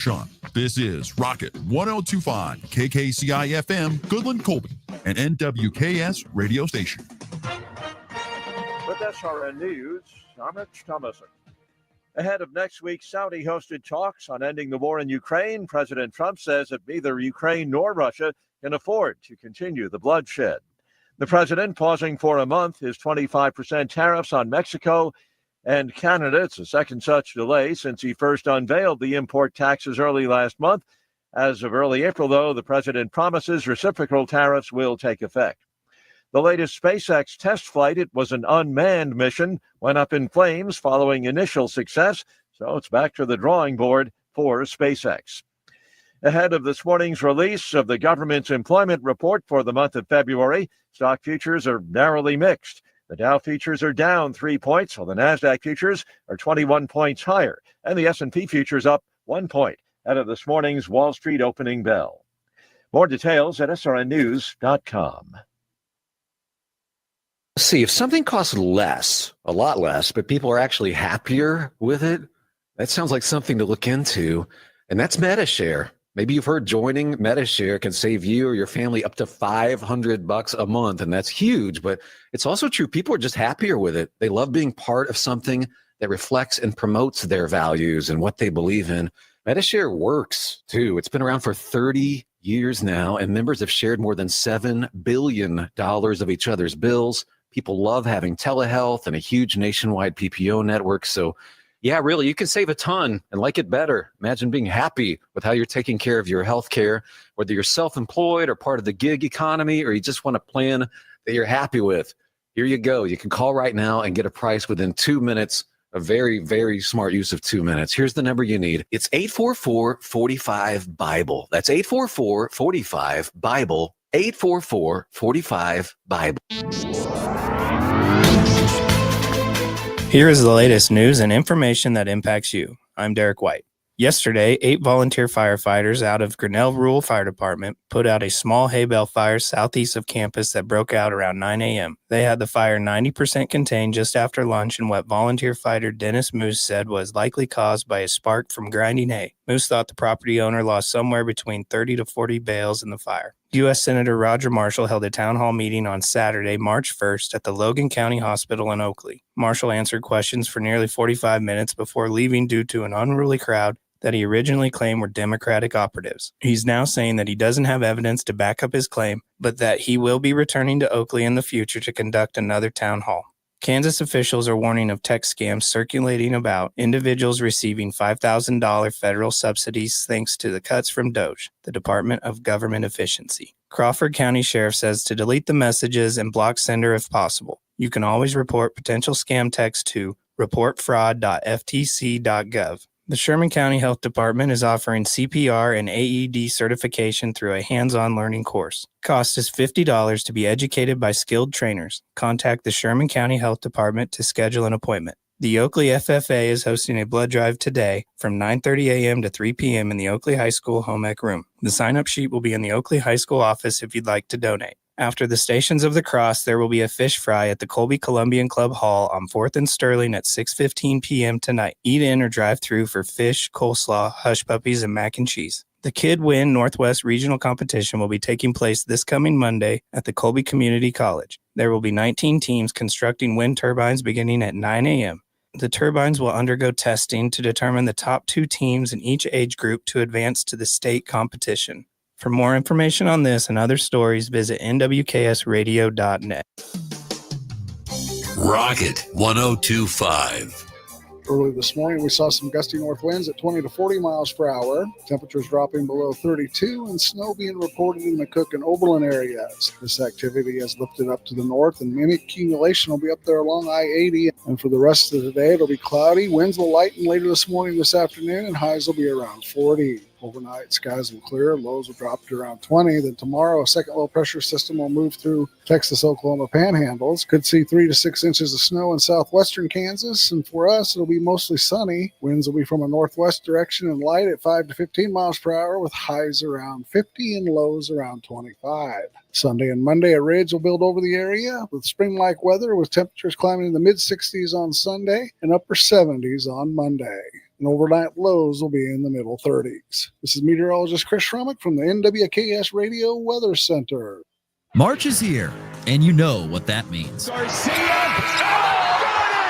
Gershon. This is Rocket 1025 KKCI FM, Goodland, Colby, and NWKS radio station. With SRN News, I'm Rich Thomason. Ahead of next week's Saudi-hosted talks on ending the war in Ukraine, President Trump says that neither Ukraine nor Russia can afford to continue the bloodshed. The president pausing for a month his 25% tariffs on Mexico and Canada. It's the second such delay since he first unveiled the import taxes early last month. As of early April, though, the president promises reciprocal tariffs will take effect. The latest SpaceX test flight, it was an unmanned mission, went up in flames following initial success, so it's back to the drawing board for SpaceX. Ahead of this morning's release of the government's employment report for the month of February, stock futures are narrowly mixed. The Dow futures are down 3 points, while the NASDAQ futures are 21 points higher, and the S&P futures up 1 point out of this morning's Wall Street opening bell. More details at srnnews.com. See, if something costs less, a lot less, but people are actually happier with it, that sounds like something to look into. And that's MetaShare. Maybe you've heard joining MetaShare can save you or your family up to $500 a month. And that's huge, but it's also true. People are just happier with it. They love being part of something that reflects and promotes their values and what they believe in. MetaShare works too. It's been around for 30 years now, and members have shared more than $7 billion of each other's bills. People love having telehealth and a huge nationwide PPO network. So yeah, really, you can save a ton and like it better. Imagine being happy with how you're taking care of your health care, whether you're self-employed or part of the gig economy, or you just want a plan that you're happy with. Here you go. You can call right now and get a price within 2 minutes. A very, very smart use of 2 minutes. Here's the number you need. It's 844-45-BIBLE. That's 844-45-BIBLE. 844-45-BIBLE. Here is the latest news and information that impacts you. I'm Derek White. Yesterday, 8 volunteer firefighters out of Grinnell Rural Fire Department put out a small hay bale fire southeast of campus that broke out around 9 a.m. They had the fire 90% contained just after lunch in what volunteer fighter Dennis Moose said was likely caused by a spark from grinding hay. Moose thought the property owner lost somewhere between 30 to 40 bales in the fire. U.S. Senator Roger Marshall held a town hall meeting on Saturday, March 1st at the Logan County Hospital in Oakley. Marshall answered questions for nearly 45 minutes before leaving due to an unruly crowd that he originally claimed were Democratic operatives. He's now saying that he doesn't have evidence to back up his claim, but that he will be returning to Oakley in the future to conduct another town hall. Kansas officials are warning of text scams circulating about individuals receiving $5,000 federal subsidies thanks to the cuts from DOGE, the Department of Government Efficiency. Crawford County Sheriff says to delete the messages and block sender if possible. You can always report potential scam text to reportfraud.ftc.gov. The Sherman County Health Department is offering CPR and AED certification through a hands-on learning course. Cost is $50 to be educated by skilled trainers. Contact the Sherman County Health Department to schedule an appointment. The Oakley FFA is hosting a blood drive today from 9:30 a.m. to 3 p.m. in the Oakley High School home ec room. The sign-up sheet will be in the Oakley High School office if you'd like to donate. After the Stations of the Cross, there will be a fish fry at the Colby Columbian Club Hall on 4th and Sterling at 6:15 p.m. tonight. Eat in or drive through for fish, coleslaw, hush puppies, and mac and cheese. The Kid Win Northwest Regional Competition will be taking place this coming Monday at the Colby Community College. There will be 19 teams constructing wind turbines beginning at 9 a.m. The turbines will undergo testing to determine the top 2 teams in each age group to advance to the state competition. For more information on this and other stories, visit nwksradio.net. Rocket 1025. Early this morning, we saw some gusty north winds at 20 to 40 miles per hour. Temperatures dropping below 32 and snow being reported in the Cook and Oberlin areas. This activity has lifted up to the north, and any accumulation will be up there along I-80. And for the rest of the day, it'll be cloudy. Winds will lighten later this morning, this afternoon, and highs will be around 40. Overnight, skies will clear. Lows will drop to around 20. Then tomorrow, a second low pressure system will move through Texas-Oklahoma panhandles. Could see 3 to 6 inches of snow in southwestern Kansas. And for us, it'll be mostly sunny. Winds will be from a northwest direction and light at 5 to 15 miles per hour with highs around 50 and lows around 25. Sunday and Monday, a ridge will build over the area with spring-like weather with temperatures climbing in the mid-60s on Sunday and upper 70s on Monday. and overnight lows will be in the middle 30s. This is meteorologist Chris Schrumick from the NWKS Radio Weather Center. March is here, and you know what that means.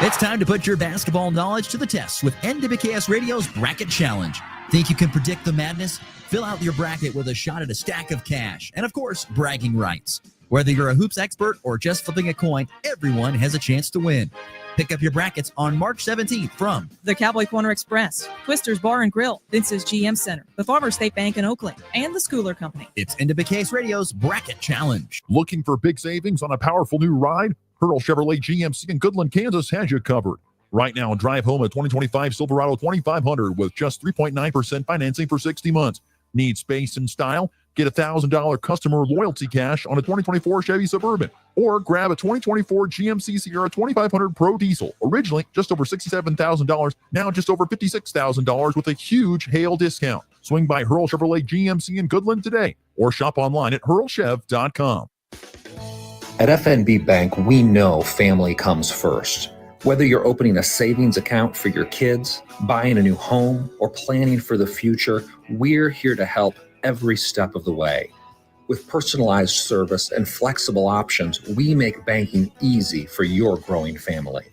It's time to put your basketball knowledge to the test with NWKS Radio's Bracket Challenge. Think you can predict the madness? Fill out your bracket with a shot at a stack of cash and, of course, bragging rights. Whether you're a hoops expert or just flipping a coin, everyone has a chance to win. Pick up your brackets on March 17th from the Cowboy Corner Express, Twister's Bar and Grill, Vince's GM Center, the Farmers State Bank in Oakland, and the Schooler Company. It's NWKS Radio's Bracket Challenge. Looking for big savings on a powerful new ride? Hurl Chevrolet GMC in Goodland, Kansas has you covered. Right now, drive home a 2025 Silverado 2500 with just 3.9% financing for 60 months. Need space and style? Get $1,000 customer loyalty cash on a 2024 Chevy Suburban. Or grab a 2024 GMC Sierra 2500 Pro Diesel. Originally just over $67,000, now just over $56,000 with a huge hail discount. Swing by Hurl Chevrolet GMC in Goodland today or shop online at hurlchev.com. At FNB Bank, we know family comes first. Whether you're opening a savings account for your kids, buying a new home, or planning for the future, we're here to help every step of the way. With personalized service and flexible options, we make banking easy for your growing family.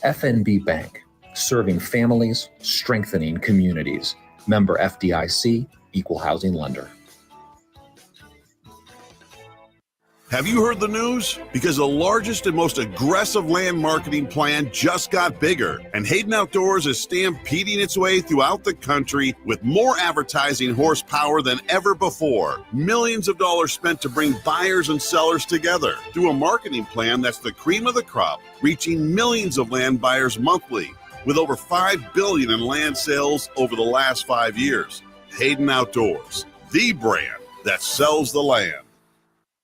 FNB Bank, serving families, strengthening communities. Member FDIC, Equal Housing Lender. Have you heard the news? Because the largest and most aggressive land marketing plan just got bigger, and Hayden Outdoors is stampeding its way throughout the country with more advertising horsepower than ever before. Millions of dollars spent to bring buyers and sellers together through a marketing plan that's the cream of the crop, reaching millions of land buyers monthly, with over $5 billion in land sales over the last 5 years. Hayden Outdoors, the brand that sells the land.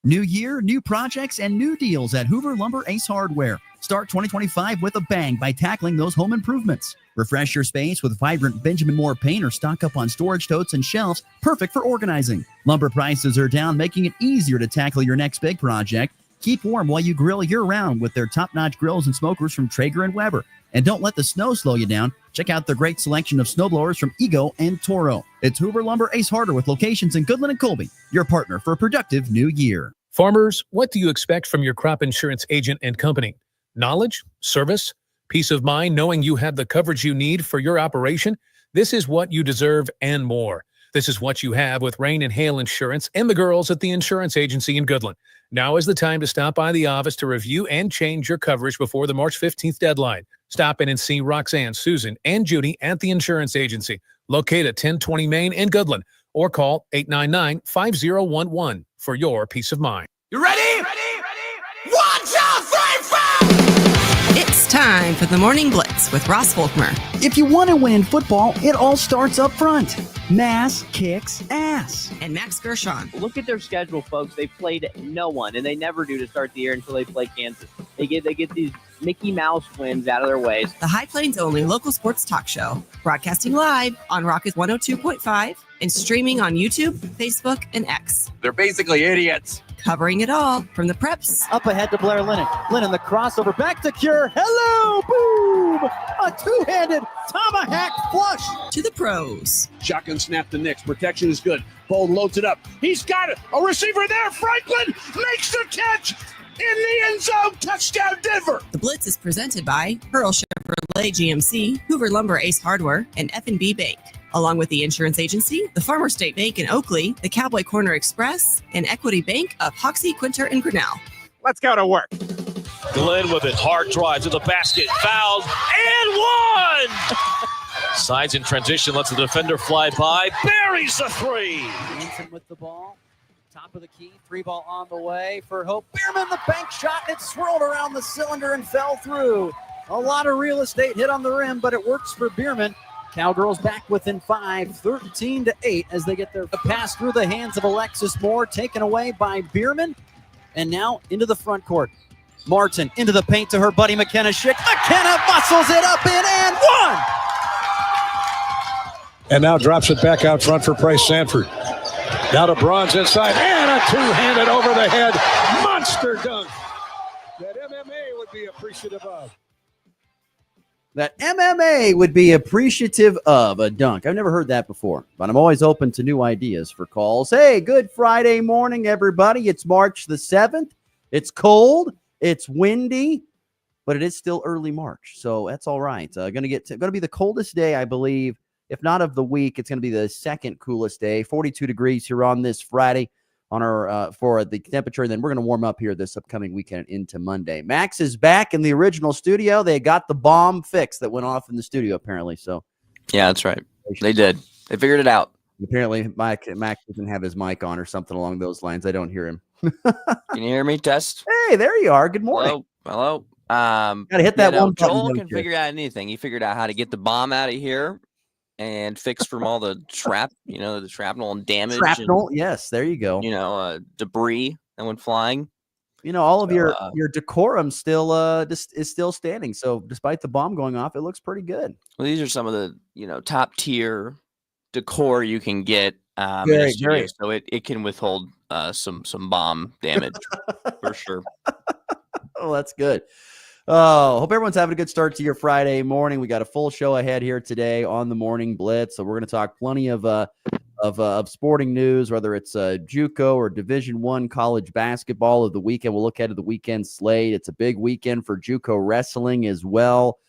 New year, new projects, and new deals at Hoover Lumber Ace Hardware. Start 2025 with a bang by tackling those home improvements. Refresh your space with vibrant Benjamin Moore paint or stock up on storage totes and shelves, perfect for organizing. Lumber prices are down, making it easier to tackle your next big project. Keep warm while you grill year-round with their top-notch grills and smokers from Traeger and Weber. And don't let the snow slow you down. Check out their great selection of snowblowers from Ego and Toro. It's Hoover Lumber Ace Hardware with locations in Goodland and Colby, your partner for a productive new year. Farmers, what do you expect from your crop insurance agent and company? Knowledge, service, peace of mind knowing you have the coverage you need for your operation? This is what you deserve and more. This is what you have with Rain and Hail Insurance and the girls at the insurance agency in Goodland. Now is the time to stop by the office to review and change your coverage before the March 15th deadline. Stop in and see Roxanne, Susan, and Judy at the insurance agency, located at 1020 Main in Goodland, or call 899-5011 for your peace of mind. You ready? Ready? 1, 2, 3, 4! It's time for the Morning Blitz with Ross Volkmer. If you want to win football, it all starts up front. Mass kicks ass. And Max Gershon. Look at their schedule, folks. They played no one, and they never do to start the year until they play Kansas. They get these Mickey Mouse wins out of their ways. The High Plains only local sports talk show, broadcasting live on Rocket 102.5 and streaming on YouTube, Facebook, and X. They're basically idiots. Covering it all from the preps. Up ahead to Blair Lennon. Lennon the crossover back to Cure. Hello, boom! A two-handed tomahawk flush. To the pros. Shotgun snap to Nix. Protection is good. Bold loads it up. He's got it. A receiver there. Franklin makes the catch in the end zone. Touchdown, Denver. The Blitz is presented by Hurl Chevrolet GMC, Hoover Lumber Ace Hardware, and F&B Bank. Along with the insurance agency, the Farmers State Bank in Oakley, the Cowboy Corner Express, and Equity Bank of Hoxie, Quinter, and Grinnell. Let's go to work. Glenn with it. Hard drive to the basket. Fouled and one! Sides in transition. Lets the defender fly by. Buries the three. Hanson with the ball. Top of the key. 3-ball on the way for Hope. Bierman, the bank shot. It swirled around the cylinder and fell through. A lot of real estate hit on the rim, but it works for Bierman. Cowgirls back within 5, 13-8 as they get their pass through the hands of Alexis Moore, taken away by Bierman. And now into the front court. Martin into the paint to her buddy McKenna Schick. McKenna muscles it up in and one! And now drops it back out front for Price Sanford. Now to Bronze inside, and a two-handed over the head monster dunk that MMA would be appreciative of. that MMA would be appreciative of a dunk. I've never heard that before, but I'm always open to new ideas for calls. Hey, good Friday morning, everybody. It's March the 7th. It's cold. It's windy, but it is still early March, so that's all right. Going to be the coldest day, I believe, if not of the week. It's going to be the second coolest day, 42 degrees here on this Friday on our for the temperature. And then we're going to warm up here this upcoming weekend into Monday. Max is back in the original studio. They got the bomb fixed that went off in the studio, apparently. So, yeah, that's right. They did. They figured it out. Apparently, Max doesn't have his mic on or something along those lines. I don't hear him. Can you hear me? Test. Hey, there you are. Good morning. Hello. Gotta hit that one button. Joel can figure out anything. He figured out how to get the bomb out of here and fix from all the the shrapnel and damage. Shrapnel, yes, there you go. Debris that went flying. All of your decorum still is still standing. So despite the bomb going off, it looks pretty good. Well, these are some of the top tier decor you can get in a Very, studio, very. so it can withhold some bomb damage for sure. Oh, that's good. Oh, hope everyone's having a good start to your Friday morning. We got a full show ahead here today on the Morning Blitz. So we're going to talk plenty of sporting news, whether it's JUCO or Division I college basketball of the weekend. We'll look ahead to the weekend slate. It's a big weekend for JUCO wrestling as well.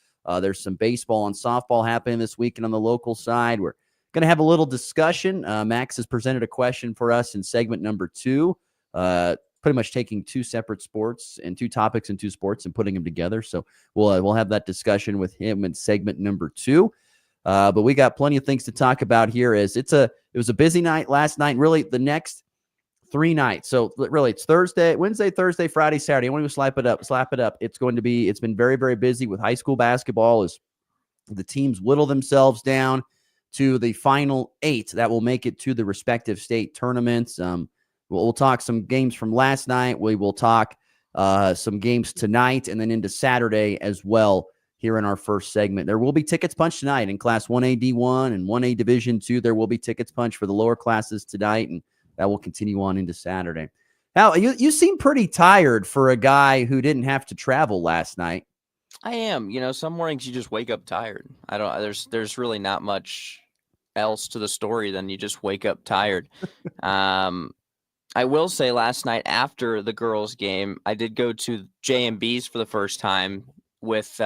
There's some baseball and softball happening this weekend on the local side. We're going to have a little discussion. Max has presented a question for us in segment number 2. Pretty much taking two separate sports and two topics in two sports and putting them together. So we'll have that discussion with him in segment number 2. But we got plenty of things to talk about here. It was a busy night last night. And really, the next 3 nights. So really, it's Wednesday, Thursday, Friday, Saturday. I want to slap it up. It's been very, very busy with high school basketball as the teams whittle themselves down to the final 8 that will make it to the respective state tournaments. We'll talk some games from last night. We will talk some games tonight and then into Saturday as well here in our first segment. There will be tickets punched tonight in Class 1A D1 and 1A Division 2. There will be tickets punched for the lower classes tonight, and that will continue on into Saturday. Now, you seem pretty tired for a guy who didn't have to travel last night. I am. Some mornings you just wake up tired. There's really not much else to the story than you just wake up tired. I will say last night after the girls' game, I did go to J&B's for the first time with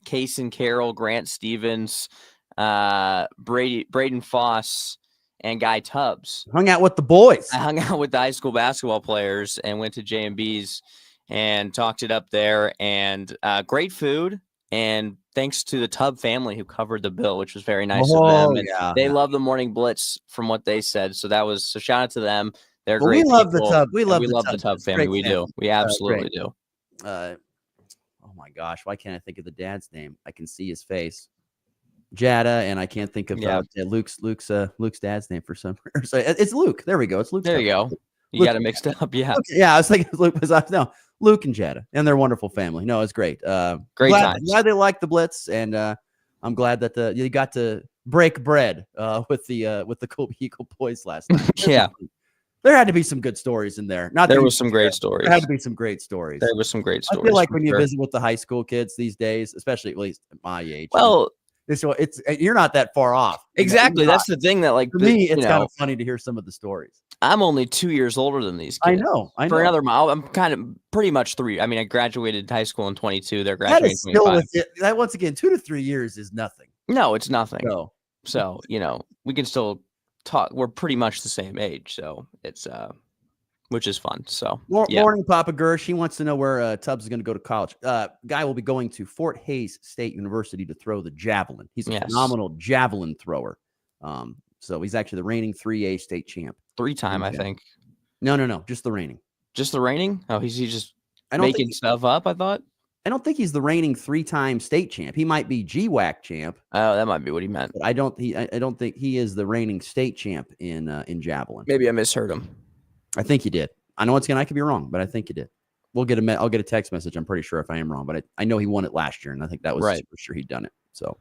Case and Carroll, Grant Stevens, Braden Foss, and Guy Tubbs. Hung out with the boys. I hung out with the high school basketball players and went to J&B's and talked it up there. And great food. And thanks to the Tubb family who covered the bill, which was very nice of them. And they love the Morning Blitz from what they said. So shout out to them. They're great. We love people. the Tubb. We love the Tubb family. We do. We absolutely do. Oh my gosh, why can't I think of the dad's name? I can see his face, Jada, and I can't think of Luke's dad's name for some reason. So it's Luke. There we go. It's Luke. There you go. You got it mixed up. Yeah. Okay, yeah, I was thinking Luke was Luke and Jada and their wonderful family. No, it's great. Great times. Glad they like the Blitz, and I'm glad that you got to break bread with the Kobe Eagle boys last night. Yeah. There had to be some good stories in there. There was some great stories. There had to be some great stories. There was some great stories. I feel like when you visit with the high school kids these days, especially at least at my age. Well, it's you're not that far off. Exactly. That's the thing that for me, it's kind of funny to hear some of the stories. I'm only 2 years older than these kids. I know. For another mile, I'm kind of pretty much 3. I mean, I graduated high school in 22. They're graduating in 25. That once again, 2 to 3 years is nothing. No, it's nothing. No. So, we can still talk. We're pretty much the same age. So it's which is fun. So Morning, Papa Gersh. He wants to know where Tubbs is going to go to college. Guy will be going to Fort Hays State University to throw the javelin. He's a phenomenal javelin thrower. So he's actually the reigning 3A state champ. 3-time, I think. No, just the reigning. Just the reigning? Oh, he's just making stuff up, I thought. I don't think he's the reigning 3-time state champ. He might be GWAC champ. Oh, that might be what he meant. But I don't think he is the reigning state champ in javelin. Maybe I misheard him. I think he did. I know I could be wrong, but I think he did. I'll get a text message. I'm pretty sure if I am wrong, but I know he won it last year, and I think that was right. For sure he'd done it. So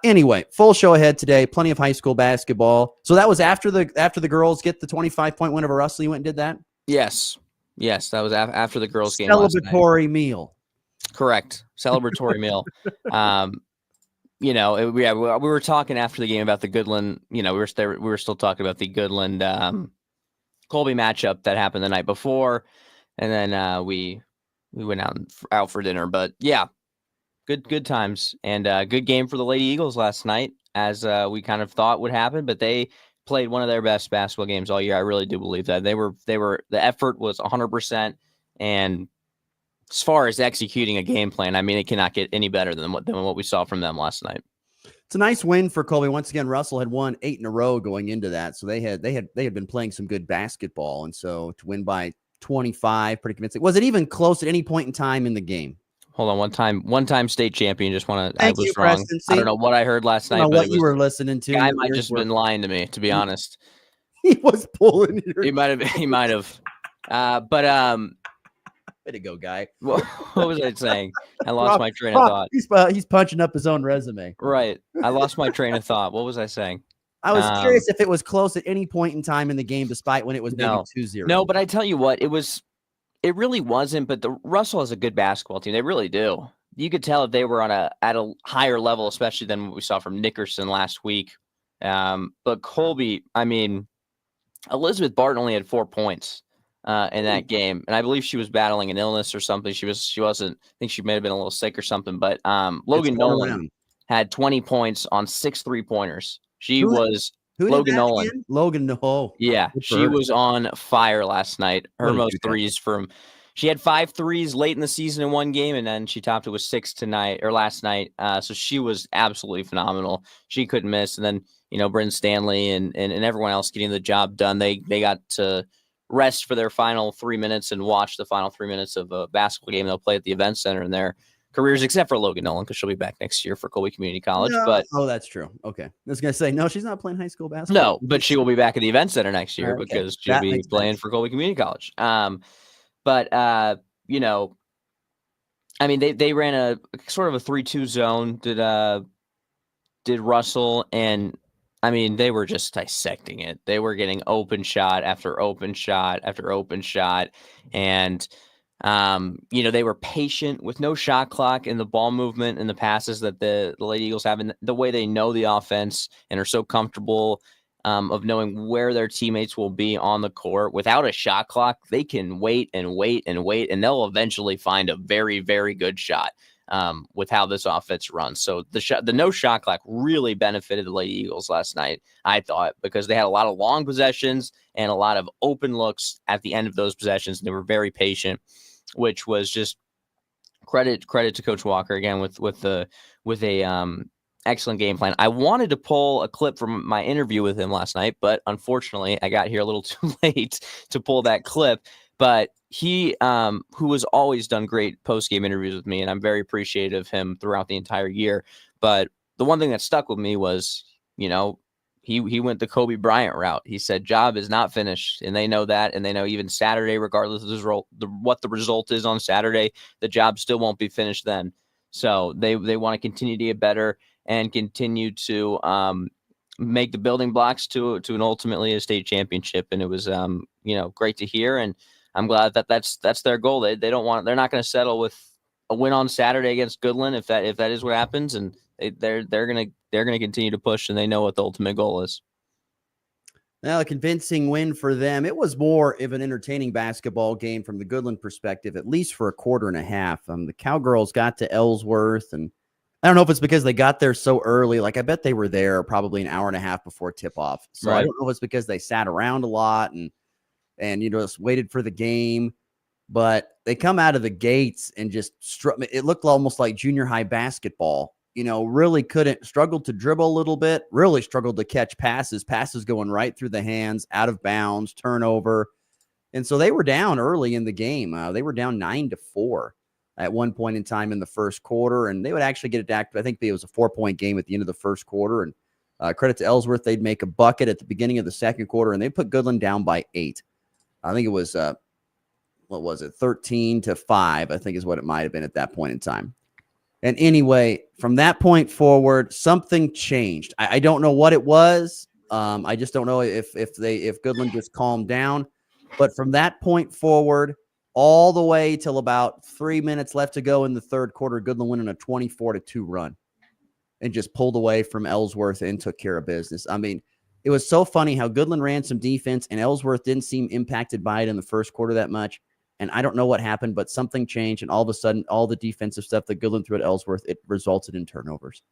anyway, full show ahead today. Plenty of high school basketball. So that was after the girls get the 25-point win over Russell. You went and did that? Yes, that was after the girls game. Celebratory meal. Correct. Celebratory meal. we were talking after the game about the Goodland. We were still talking about the Goodland Colby matchup that happened the night before, and then we went out for dinner. But yeah, good times and good game for the Lady Eagles last night, as we kind of thought would happen. But they played one of their best basketball games all year. I really do believe that the effort was 100%, and as far as executing a game plan, I mean, it cannot get any better than what we saw from them last night. It's a nice win for Colby. Once again, Russell had won 8 in a row going into that, so they had been playing some good basketball, and so to win by 25, pretty convincing. Was it even close at any point in time in the game? Hold on, one time state champion. Just want to. I was you, wrong. Preston. I don't know what I heard last night. I don't know but what you were listening to. Guy might just been lying to me, to be honest. He was pulling your. He might have. Way to go, guy. What was I saying? I lost my train of thought. He's punching up his own resume. Right. I lost my train of thought. What was I saying? I was curious if it was close at any point in time in the game, despite when it was maybe 2-0. No, but I tell you what, it really wasn't. But the Russell has a good basketball team. They really do. You could tell if they were at a higher level, especially than what we saw from Nickerson last week. But Colby, I mean, Elizabeth Barton only had 4 points in that game, and I believe she was battling an illness or something. She wasn't. I think she may have been a little sick or something. But Logan Nolan had 20 points on 6 3-pointers. Logan Nolan. Logan Nolan. Yeah, she was on fire last night. Her most threes she had 5 threes late in the season in one game, and then she topped it with 6 last night. So she was absolutely phenomenal. She couldn't miss. And then, Bryn Stanley and everyone else getting the job done. They got to rest for their final 3 minutes and watch the final 3 minutes of a basketball game they'll play at the event center in their careers, except for Logan Nolan, because she'll be back next year for Colby Community College. That's true. Okay. I was going to say, no, she's not playing high school basketball. No, but she will be back at the event center next year because she'll be playing for Colby Community College. I mean, they ran a sort of a 3-2 zone, did Russell, and I mean, they were just dissecting it. They were getting open shot after open shot after open shot. And, they were patient with no shot clock in the ball movement and the passes that the Lady Eagles have, and the way they know the offense and are so comfortable of knowing where their teammates will be on the court. Without a shot clock, they can wait and wait and wait, and they'll eventually find a very, very good shot. With how this offense runs. So the no shot clock really benefited the Lady Eagles last night, I thought, because they had a lot of long possessions and a lot of open looks at the end of those possessions. And they were very patient, which was just credit to Coach Walker again with a excellent game plan. I wanted to pull a clip from my interview with him last night, but unfortunately I got here a little too late to pull that clip. But he, who has always done great post-game interviews with me, and I'm very appreciative of him throughout the entire year. But the one thing that stuck with me was, he went the Kobe Bryant route. He said, job is not finished, and they know that, and they know even Saturday, regardless of what the result is on Saturday, the job still won't be finished then. So they want to continue to get better and continue to make the building blocks to an ultimately a state championship. And it was, great to hear. And I'm glad that's their goal. They're not going to settle with a win on Saturday against Goodland if that is what happens, and they're going to continue to push, and they know what the ultimate goal is. Now, a convincing win for them. It was more of an entertaining basketball game from the Goodland perspective, at least for a quarter and a half. The Cowgirls got to Ellsworth, and I don't know if it's because they got there so early. Like, I bet they were there probably an hour and a half before tip-off. So right. I don't know if it's because they sat around a lot and just waited for the game, but they come out of the gates and just it looked almost like junior high basketball. Really struggled to dribble a little bit, really struggled to catch passes going right through the hands, out of bounds, turnover. And so they were down early in the game. They were down 9-4 at one point in time in the first quarter, and they would actually get it back. I think it was a 4-point game at the end of the first quarter. And credit to Ellsworth, they'd make a bucket at the beginning of the second quarter, and they put Goodland down by 8. I think it was, 13-5, I think is what it might have been at that point in time. And anyway, from that point forward, something changed. I don't know what it was. I just don't know if Goodland just calmed down. But from that point forward, all the way till about 3 minutes left to go in the third quarter, Goodland winning a 24-2 run. and just pulled away from Ellsworth and took care of business. I mean, it was so funny how Goodland ran some defense and Ellsworth didn't seem impacted by it in the first quarter that much. And I don't know what happened, but something changed. And all of a sudden, all the defensive stuff that Goodland threw at Ellsworth, it resulted in turnovers.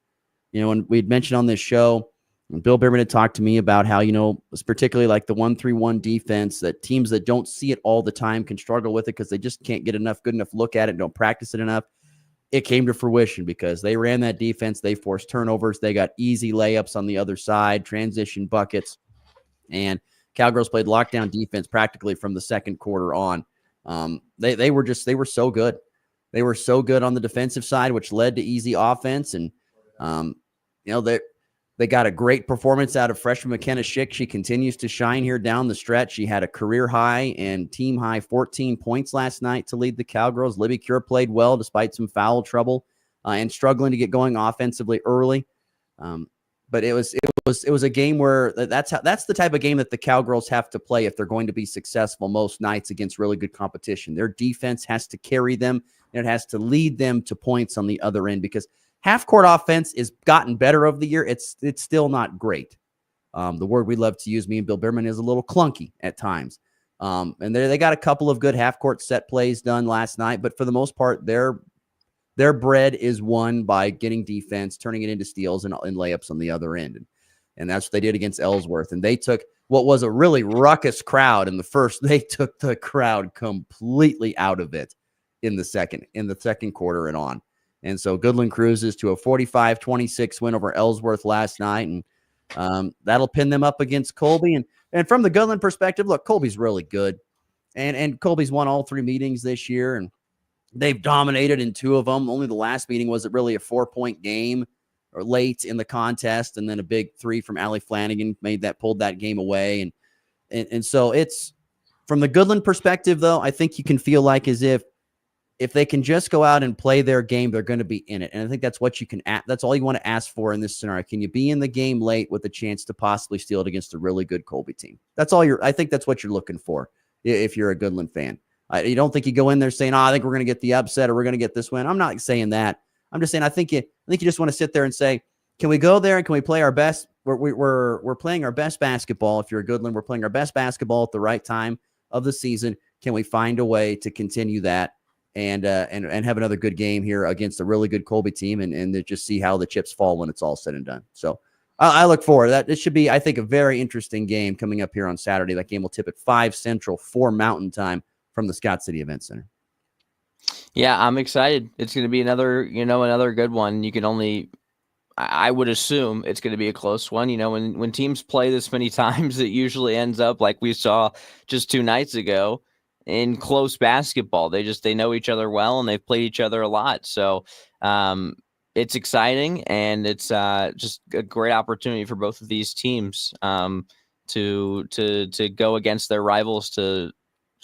You know, and we'd mentioned on this show, and Bill Bierman had talked to me about how, you know, it's particularly like the 1-3-1 defense, that teams that don't see it all the time can struggle with it because they just can't get good enough look at it, don't practice it enough. It came to fruition because they ran that defense. They forced turnovers. They got easy layups on the other side, transition buckets. And Cowgirls played lockdown defense practically from the second quarter on. They were so good. They were so good on the defensive side, which led to easy offense. And, you know, they got a great performance out of freshman McKenna Schick. She continues to shine here down the stretch. She had a career high and team high 14 points last night to lead the Cowgirls. Libby Cure played well despite some foul trouble and struggling to get going offensively early. But it was a game where that's the type of game that the Cowgirls have to play if they're going to be successful most nights against really good competition. Their defense has to carry them, and it has to lead them to points on the other end, because half-court offense is gotten better over the year. It's still not great. The word we love to use, me and Bill Bierman, is a little clunky at times. And they got a couple of good half-court set plays done last night, but for the most part, their bread is won by getting defense, turning it into steals and layups on the other end. And that's what they did against Ellsworth. And they took what was a really ruckus crowd in the first. They took the crowd completely out of it in the second quarter and on. And so Goodland cruises to a 45-26 win over Ellsworth last night. And that'll pin them up against Colby. And from the Goodland perspective, look, Colby's really good. And Colby's won all 3 meetings this year. And they've dominated in 2 of them. Only the last meeting was really a 4-point game or late in the contest. And then a big 3 from Allie Flanagan pulled that game away. And so it's, from the Goodland perspective, though, I think you can feel like as if they can just go out and play their game, they're going to be in it. And I think that's what that's all you want to ask for in this scenario. Can you be in the game late with a chance to possibly steal it against a really good Colby team? I think that's what you're looking for if you're a Goodland fan. You don't think you go in there saying, I think we're going to get the upset or we're going to get this win. I'm not saying that. I'm just saying I think you just want to sit there and say, can we go there and can we play our best? We're playing our best basketball. If you're a Goodland, we're playing our best basketball at the right time of the season. Can we find a way to continue that and have another good game here against a really good Colby team and just see how the chips fall when it's all said and done. So I look forward to that. It should be, I think, a very interesting game coming up here on Saturday. That game will tip at 5 Central, 4 Mountain Time from the Scott City Event Center. Yeah, I'm excited. It's going to be another good one. I would assume it's going to be a close one. You know, when teams play this many times, it usually ends up like we saw just 2 nights ago in close basketball. They know each other well and they've played each other a lot. So it's exciting, and it's just a great opportunity for both of these teams to go against their rivals to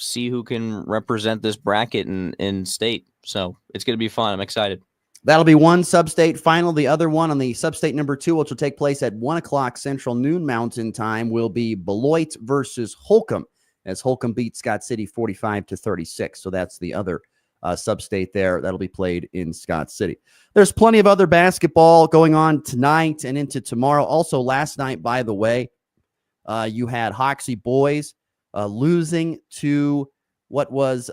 see who can represent this bracket in state. So it's going to be fun. I'm excited. That'll be one sub-state final. The other one on the sub-state number 2, which will take place at 1 o'clock Central, noon Mountain Time, will be Beloit versus Holcomb, as Holcomb beat Scott City 45-36. So that's the other sub-state there. That'll be played in Scott City. There's plenty of other basketball going on tonight and into tomorrow. Also last night, by the way, you had Hoxie boys losing to what was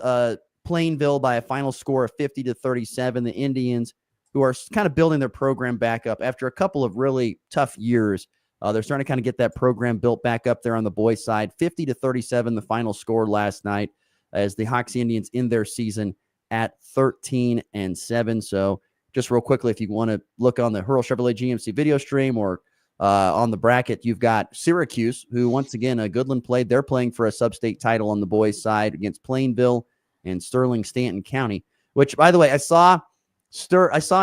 Plainville by a final score of 50-37. The Indians, who are kind of building their program back up after a couple of really tough years, they're starting to kind of get that program built back up there on the boys' side. 50-37, the final score last night, as the Hoxie Indians end their season at 13-7. So just real quickly, if you want to look on the Hurl Chevrolet GMC video stream or on the bracket, you've got Syracuse, who once again, Goodland played. They're playing for a sub-state title on the boys' side against Plainville and Sterling Stanton County, which, by the way, I saw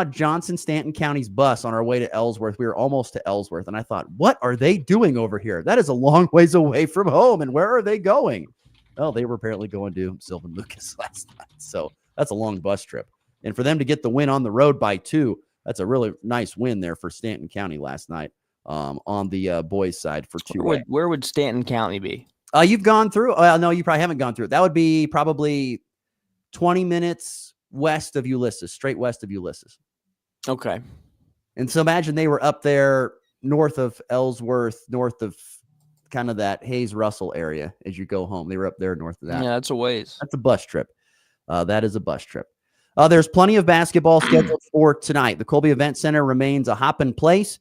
Johnson Stanton County's bus on our way to Ellsworth. We were almost to Ellsworth, and I thought, what are they doing over here? That is a long ways away from home, and where are they going? Well, they were apparently going to Sylvan Lucas last night, so that's a long bus trip. And for them to get the win on the road by 2, that's a really nice win there for Stanton County last night on the boys' side for 2. Where would Stanton County be? You've gone through? No, you probably haven't gone through it. That would be probably 20 minutes west of Ulysses, straight west of Ulysses. Okay. And so imagine they were up there north of Ellsworth, north of kind of that Hayes-Russell area as you go home. They were up there north of that. Yeah, that's a ways. That's a bus trip. That is a bus trip. There's plenty of basketball scheduled for tonight. The Colby Event Center remains a hopping place.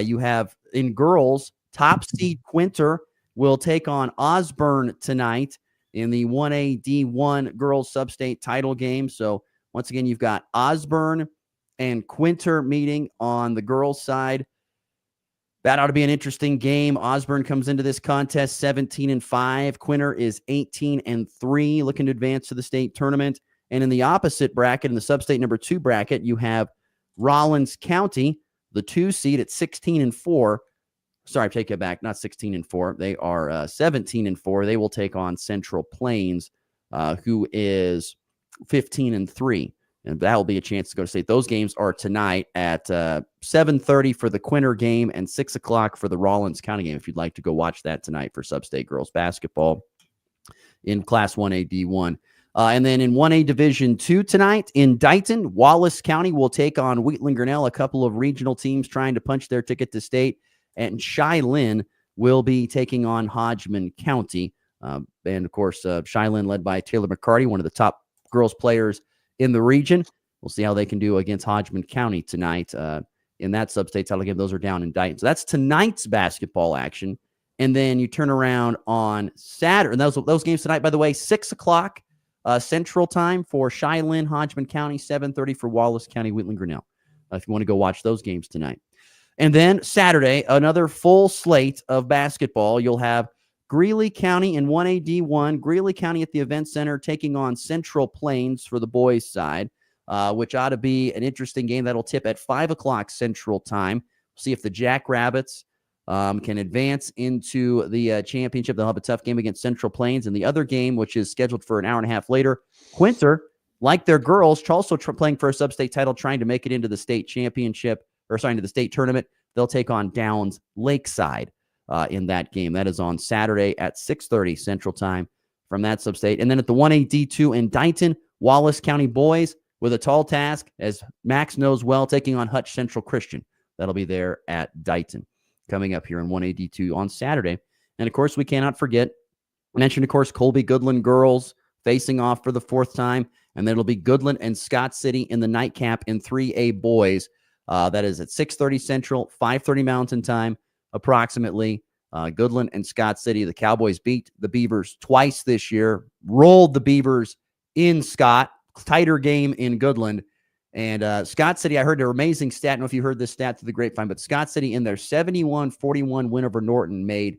You have in girls, top seed Quinter will take on Osborne tonight in the 1A D1 girls sub-state title game. So once again, you've got Osborne and Quinter meeting on the girls' side. That ought to be an interesting game. Osborne comes into this contest 17-5. Quinter is 18-3, looking to advance to the state tournament. And in the opposite bracket, in the sub-state number 2 bracket, you have Rollins County, the 2 seed at 16-4. Sorry, take it back. Not 16-4. They are 17-4. They will take on Central Plains, who is 15-3. And that will be a chance to go to state. Those games are tonight at 7:30 for the Quinter game and 6 o'clock for the Rollins County game. If you'd like to go watch that tonight for sub-state girls basketball in Class 1A D1. And then in 1A Division 2 tonight in Dighton, Wallace County will take on Wheatland Grinnell, a couple of regional teams trying to punch their ticket to state. And Shiloh will be taking on Hodgman County. And, of course, Shiloh led by Taylor McCarty, one of the top girls players in the region. We'll see how they can do against Hodgman County tonight in that sub-state title game. Those are down in Dighton. So that's tonight's basketball action. And then you turn around on Saturday. And those games tonight, by the way, 6 o'clock Central Time for Shiloh, Hodgman County, 7:30 for Wallace County, Wheatland Grinnell. If you want to go watch those games tonight. And then Saturday, another full slate of basketball. You'll have Greeley County in 1A D1. Greeley County at the Event Center taking on Central Plains for the boys' side, which ought to be an interesting game. That'll tip at 5 o'clock Central Time. See if the Jackrabbits can advance into the championship. They'll have a tough game against Central Plains. And the other game, which is scheduled for an hour and a half later, Quinter, like their girls, also playing for a sub-state title, trying to make it into the state championship, or sorry, into the state tournament. They'll take on Downs Lakeside in that game. That is on Saturday at 6:30 Central Time from that sub-state. And then at the 1A D2 in Dighton, Wallace County boys with a tall task, as Max knows well, taking on Hutch Central Christian. That'll be there at Dighton coming up here in 1A D2 on Saturday. And, of course, we cannot forget, mentioned, of course, Colby Goodland girls facing off for the 4th time. And then it'll be Goodland and Scott City in the nightcap in 3A boys. That is at 6:30 Central, 5:30 Mountain Time, approximately. Goodland and Scott City. The Cowboys beat the Beavers twice this year, rolled the Beavers in Scott, tighter game in Goodland. And Scott City, I heard an amazing stat. I don't know if you heard this stat through the grapevine, but Scott City in their 71-41 win over Norton made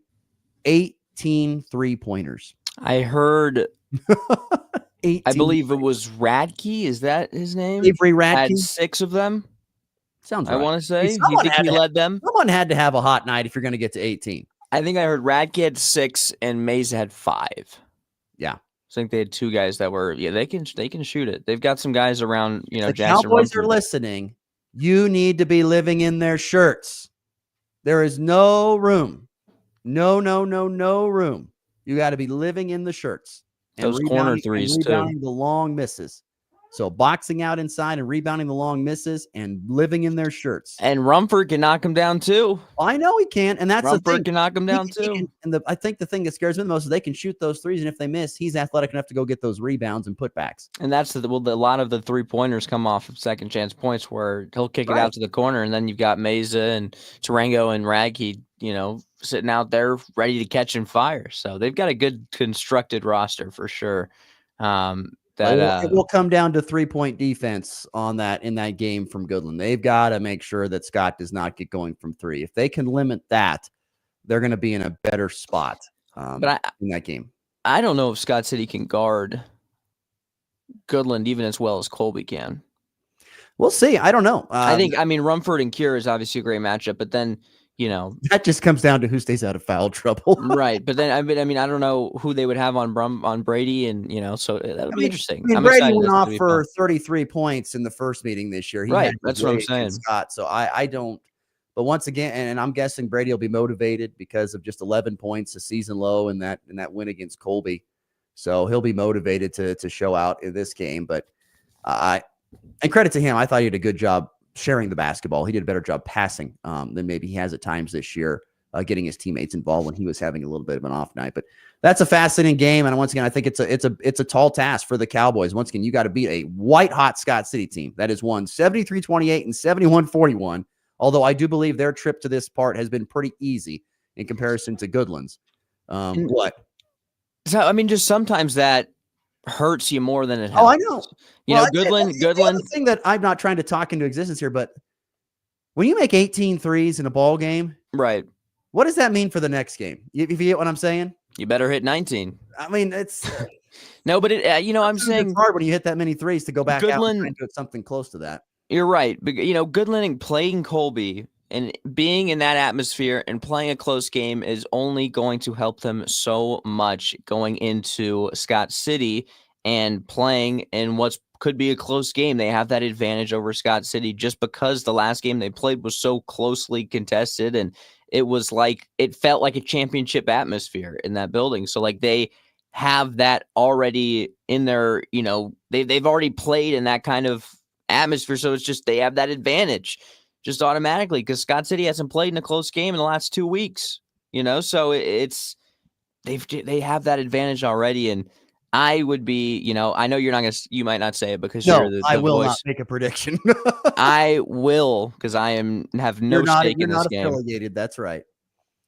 18 3-pointers. I heard, I believe it was Radke. Is that his name? Avery Radke. Had 6 of them. Sounds I right. want to say. Hey, Do you think he led them? Someone had to have a hot night if you're going to get to 18. I think I heard Radke had 6 and Mesa had 5. Yeah. I think they had 2 guys that were, they can shoot it. They've got some guys around, The Jackson Cowboys Rumford. are listening. You need to be living in their shirts. There is no room. No room. You got to be living in the shirts. Those corner threes, too. Rebounding the long misses. So boxing out inside and rebounding the long misses and living in their shirts. And Rumford can knock them down, too. I know he can. And that's the thing. Rumford can knock them down, too. I think the thing that scares me the most is they can shoot those threes. And if they miss, he's athletic enough to go get those rebounds and putbacks. And that's a lot of the 3-pointers come off of second chance points where he'll kick it out to the corner. And then you've got Mesa and Tarango and Radke, sitting out there ready to catch and fire. So they've got a good constructed roster for sure. It will come down to 3-point defense in that game from Goodland. They've got to make sure that Scott does not get going from 3. If they can limit that, they're going to be in a better spot in that game. I don't know if Scott City can guard Goodland even as well as Colby can. We'll see. I don't know. I mean, Rumford and Cure is obviously a great matchup, but then, that just comes down to who stays out of foul trouble. Right. But then, I mean, I don't know who they would have on Brady, and, so that'll be interesting. Brady went off for 33 points in the first meeting this year. That's what I'm saying. Scott, so I don't. But once again, and I'm guessing Brady will be motivated because of just 11 points, a season low in that win against Colby. So he'll be motivated to show out in this game. But and credit to him, I thought he did a good job sharing the basketball. He did a better job passing than maybe he has at times this year, getting his teammates involved when he was having a little bit of an off night. But that's a fascinating game, and once again, I think it's a tall task for the Cowboys. Once again, you got to beat a white-hot Scott City team that has won 73-28 and 71-41, although I do believe their trip to this part has been pretty easy in comparison to Goodland's. What? So, I mean, just sometimes that hurts you more than it helps. Oh, I know. Goodland. The thing that I'm not trying to talk into existence here, but when you make 18 threes in a ball game, right? What does that mean for the next game? If you get what I'm saying, you better hit 19. I mean, it's no, but I'm saying it's hard when you hit that many threes to go back out and try and do something close to that. You're right. But, Goodland playing Colby and being in that atmosphere and playing a close game is only going to help them so much going into Scott City and playing in what could be a close game. They have that advantage over Scott City just because the last game they played was so closely contested, and it felt like a championship atmosphere in that building. So they have that already in their, they've already played in that kind of atmosphere. So it's just, they have that advantage just automatically because Scott City hasn't played in a close game in the last 2 weeks, so they have that advantage already. And I would be, I know you might not say it because you're the I will voice. not make a prediction. I will, because I have no stake in this game. You're not affiliated. That's right.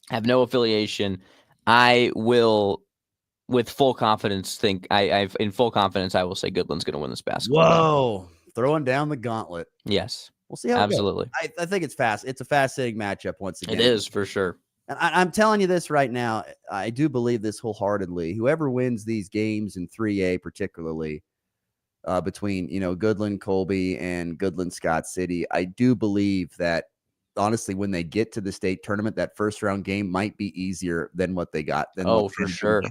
I have no affiliation. I will, with full confidence, in full confidence, I will say Goodland's going to win this basketball game. Throwing down the gauntlet. Yes. We'll see how absolutely. It goes. I think it's fast. It's a fascinating matchup once again. It is for sure. And I'm telling you this right now. I do believe this wholeheartedly. Whoever wins these games in 3A, particularly between Goodland, Colby, and Goodland, Scott City, I do believe that honestly, when they get to the state tournament, that first round game might be easier than what they got. For sure.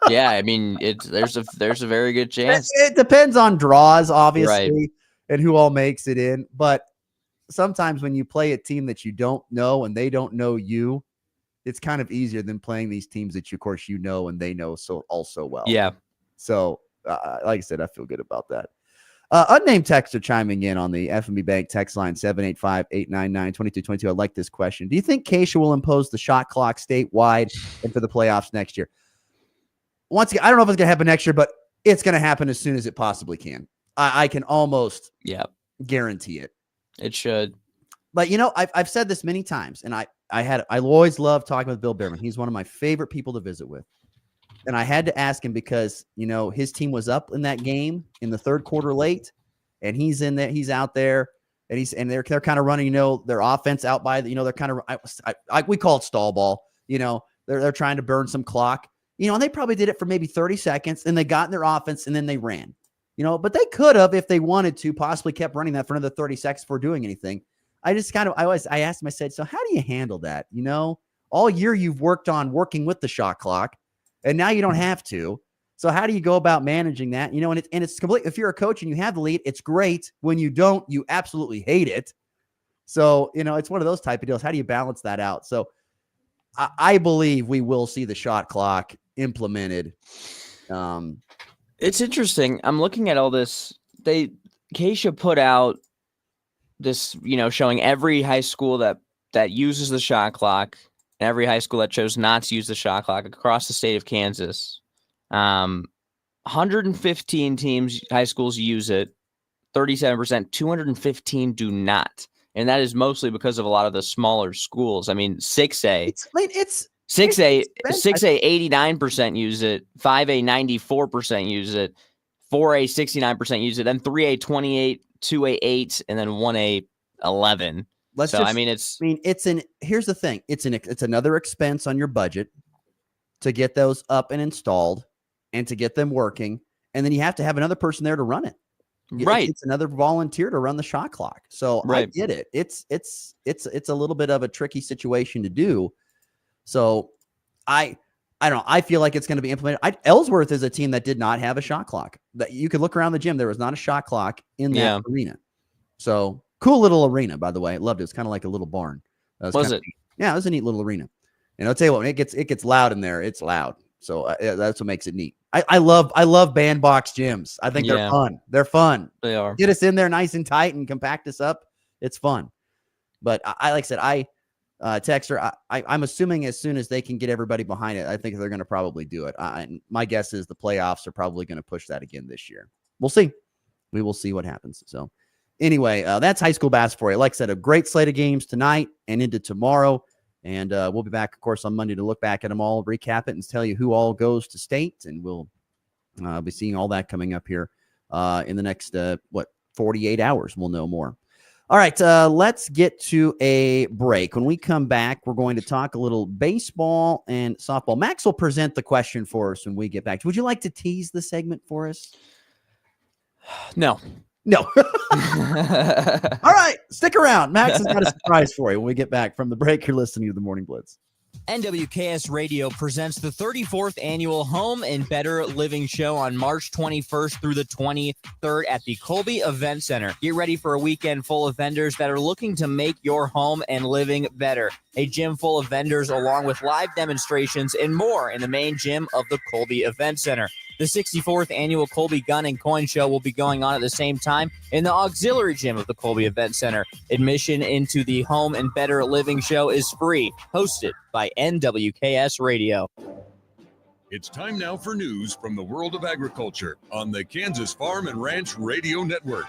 Yeah, I mean, there's a very good chance. It depends on draws, obviously, right, and who all makes it in. But sometimes when you play a team that you don't know and they don't know you, it's kind of easier than playing these teams that of course and they know so well. Yeah. So, like I said, I feel good about that. Unnamed texter chiming in on the FNB Bank text line 785-899-2222. I like this question. Do you think Keisha will impose the shot clock statewide and for the playoffs next year? Once again, I don't know if it's going to happen next year, but it's going to happen as soon as it possibly can. I can almost guarantee it. It should. But, I've said this many times, and I always love talking with Bill Behrman. He's one of my favorite people to visit with. And I had to ask him because, his team was up in that game in the third quarter late, and he's in there, he's out there, and they're kind of running, their offense out by they're kind of, we call it stall ball, they're trying to burn some clock, and they probably did it for maybe 30 seconds, and they got in their offense, and then they ran, but they could have, if they wanted to, possibly kept running that for another 30 seconds before doing anything. I asked him, I said, so how do you handle that? All year you've working with the shot clock, and now you don't have to. So how do you go about managing that? And it's complete. If you're a coach and you have the lead, it's great. When you don't, you absolutely hate it. So, it's one of those type of deals. How do you balance that out? So I believe we will see the shot clock implemented. It's interesting. I'm looking at all this. Keisha put out this, showing every high school that uses the shot clock, and every high school that chose not to use the shot clock across the state of Kansas. 115 teams, high schools use it, 37%, 215 do not. And that is mostly because of a lot of the smaller schools. I mean, 6A. 6A, 89% use it, 5A, 94% use it, 4A, 69% use it, then 3A, 28, 2A, 8, and then 1A, 11. Here's the thing. It's another expense on your budget to get those up and installed and to get them working. And then you have to have another person there to run it. Right. It's another volunteer to run the shot clock. So I get it. It's a little bit of a tricky situation to do. So I don't know. I feel like it's going to be implemented. Ellsworth is a team that did not have a shot clock. That you could look around the gym. There was not a shot clock in that arena. So cool little arena, by the way. I loved it. It's kind of like a little barn. Was it? Yeah, it was a neat little arena. And I'll tell you what, when it gets loud in there, it's loud. So that's what makes it neat. I love bandbox gyms. I think they're fun. They're fun. They are. Get us in there nice and tight and compact us up. It's fun. But I like I said, Texter, I'm assuming as soon as they can get everybody behind it, I think they're going to probably do it. My guess is the playoffs are probably going to push that again this year. We'll see. We will see what happens. So anyway, that's high school basketball for you. Like I said, a great slate of games tonight and into tomorrow. And we'll be back, of course, on Monday to look back at them all, recap it, and tell you who all goes to state. And we'll be seeing all that coming up here in the next, 48 hours. We'll know more. All right, let's get to a break. When we come back, we're going to talk a little baseball and softball. Max will present the question for us when we get back. Would you like to tease the segment for us? No. All right, stick around. Max has got a surprise for you when we get back from the break. You're listening to the Morning Blitz. NWKS Radio presents the 34th Annual Home and Better Living Show on March 21st through the 23rd at the Colby Event Center. Get ready for a weekend full of vendors that are looking to make your home and living better. A gym full of vendors along with live demonstrations and more in the main gym of the Colby Event Center. The 64th Annual Colby Gun and Coin Show will be going on at the same time in the auxiliary gym of the Colby Event Center. Admission into the Home and Better Living Show is free, hosted by NWKS Radio. It's time now for news from the world of agriculture on the Kansas Farm and Ranch Radio Network.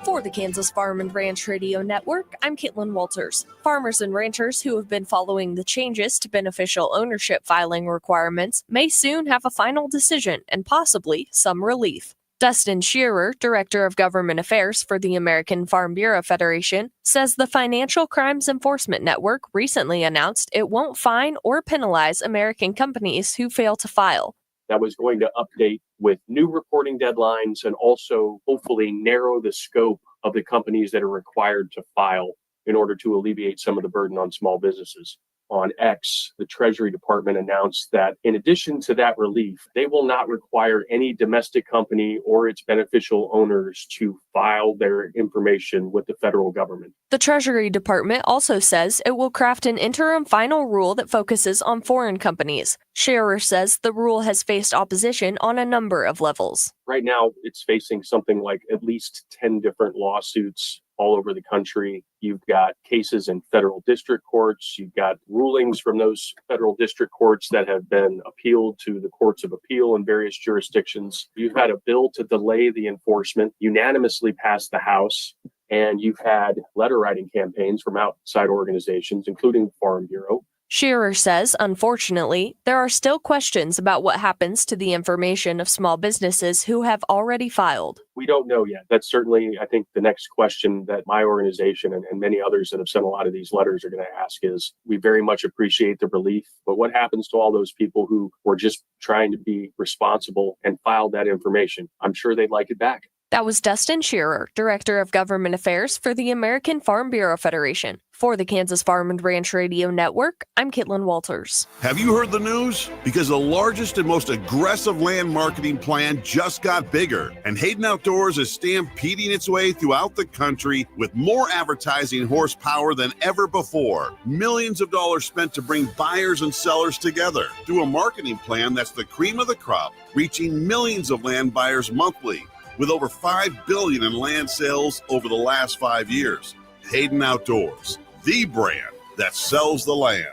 For the Kansas Farm and Ranch Radio Network, I'm Caitlin Walters. Farmers and ranchers who have been following the changes to beneficial ownership filing requirements may soon have a final decision and possibly some relief. Dustin Shearer, Director of Government Affairs for the American Farm Bureau Federation, says the Financial Crimes Enforcement Network recently announced it won't fine or penalize American companies who fail to file. That was going to update with new reporting deadlines and also hopefully narrow the scope of the companies that are required to file in order to alleviate some of the burden on small businesses. On X, the Treasury Department announced that in addition to that relief, they will not require any domestic company or its beneficial owners to file their information with the federal government. The Treasury Department also says it will craft an interim final rule that focuses on foreign companies. Scherer says the rule has faced opposition on a number of levels. Right now, it's facing something like at least 10 different lawsuits all over the country. You've got cases in federal district courts. You've got rulings from those federal district courts that have been appealed to the courts of appeal in various jurisdictions. You've had a bill to delay the enforcement unanimously passed the House. And you've had letter writing campaigns from outside organizations, including the Farm Bureau. Shearer says, unfortunately, there are still questions about what happens to the information of small businesses who have already filed. We don't know yet. That's certainly, I think, the next question that my organization and many others that have sent a lot of these letters are going to ask is, we very much appreciate the relief, but what happens to all those people who were just trying to be responsible and filed that information? I'm sure they'd like it back. That was Dustin Shearer, Director of Government Affairs for the American Farm Bureau Federation. For the Kansas Farm and Ranch Radio Network, I'm Caitlin Walters. Have you heard the news? Because the largest and most aggressive land marketing plan just got bigger, and Hayden Outdoors is stampeding its way throughout the country with more advertising horsepower than ever before. Millions of dollars spent to bring buyers and sellers together through a marketing plan that's the cream of the crop, reaching millions of land buyers monthly. With over $5 billion in land sales over the last 5 years. Hayden Outdoors, the brand that sells the land.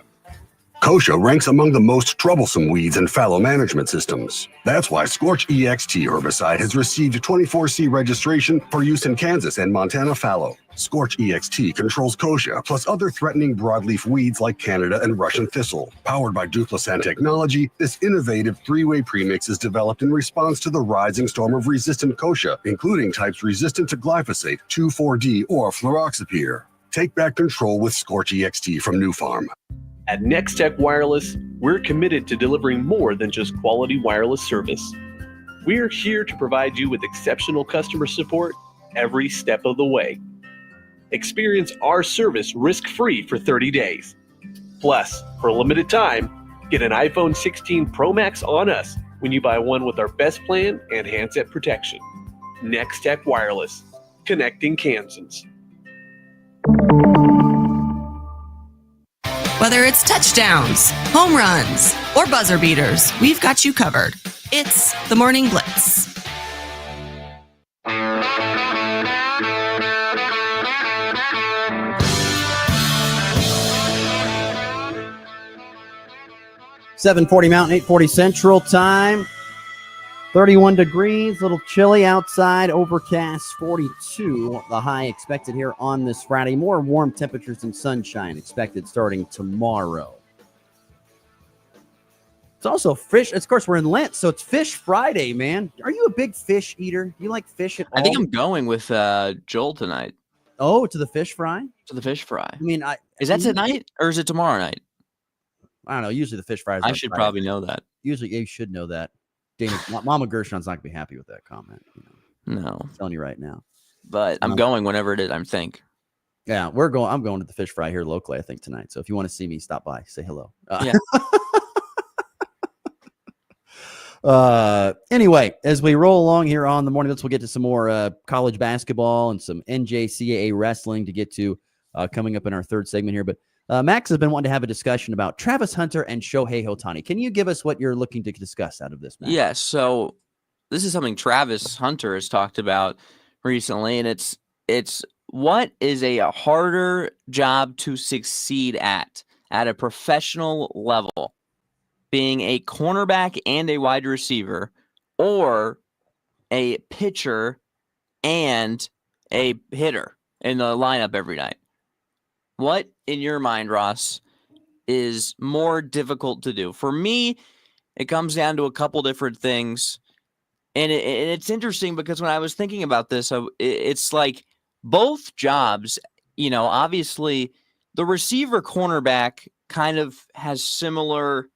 Kochia ranks among the most troublesome weeds in fallow management systems. That's why Scorch EXT herbicide has received 24C registration for use in Kansas and Montana fallow. Scorch EXT controls Kochia plus other threatening broadleaf weeds like Canada and Russian thistle. Powered by Duplasan technology, this innovative three-way premix is developed in response to the rising storm of resistant Kochia, including types resistant to glyphosate, 2,4-D, or fluroxapyr. Take back control with Scorch EXT from New Farm. At Nextech Wireless, we're committed to delivering more than just quality wireless service. We're here to provide you with exceptional customer support every step of the way. Experience our service risk-free for 30 days. Plus, for a limited time, get an iPhone 16 Pro Max on us when you buy one with our best plan and handset protection. Nextech Wireless, connecting Kansans. Whether it's touchdowns, home runs, or buzzer beaters, we've got you covered. It's the Morning Blitz. $7:40 Mountain, 8:40 Central Time. 31 degrees, a little chilly outside, overcast 42. The high expected here on this Friday. More warm temperatures and sunshine expected starting tomorrow. It's also fish. Of course, we're in Lent, so it's Fish Friday, man. Are you a big fish eater? Do you like fish at all? I think I'm going with Joel tonight. Oh, to the fish fry? To the fish fry. I mean, is that tonight or is it tomorrow night? I don't know. Usually the fish fries. I should probably know that. Usually you should know that. Dana, Mama Gershon's not gonna be happy with that comment. No, I'm telling you right now. But I'm going whenever it is. I'm think. Yeah, I'm going to the fish fry here locally, I think, tonight. So if you want to see me, stop by, say hello. Anyway, as we roll along here on the morning, we'll get to some more college basketball and some NJCAA wrestling to get to coming up in our third segment here. But Max has been wanting to have a discussion about Travis Hunter and Shohei Ohtani. Can you give us what you're looking to discuss out of this, Max? Yes. So this is something Travis Hunter has talked about recently, and it's what is a harder job to succeed at a professional level, being a cornerback and a wide receiver, or a pitcher and a hitter in the lineup every night. What, in your mind, Ross, is more difficult to do? For me, it comes down to a couple different things. And it's interesting because when I was thinking about this, it's like both jobs, obviously the receiver cornerback kind of has similar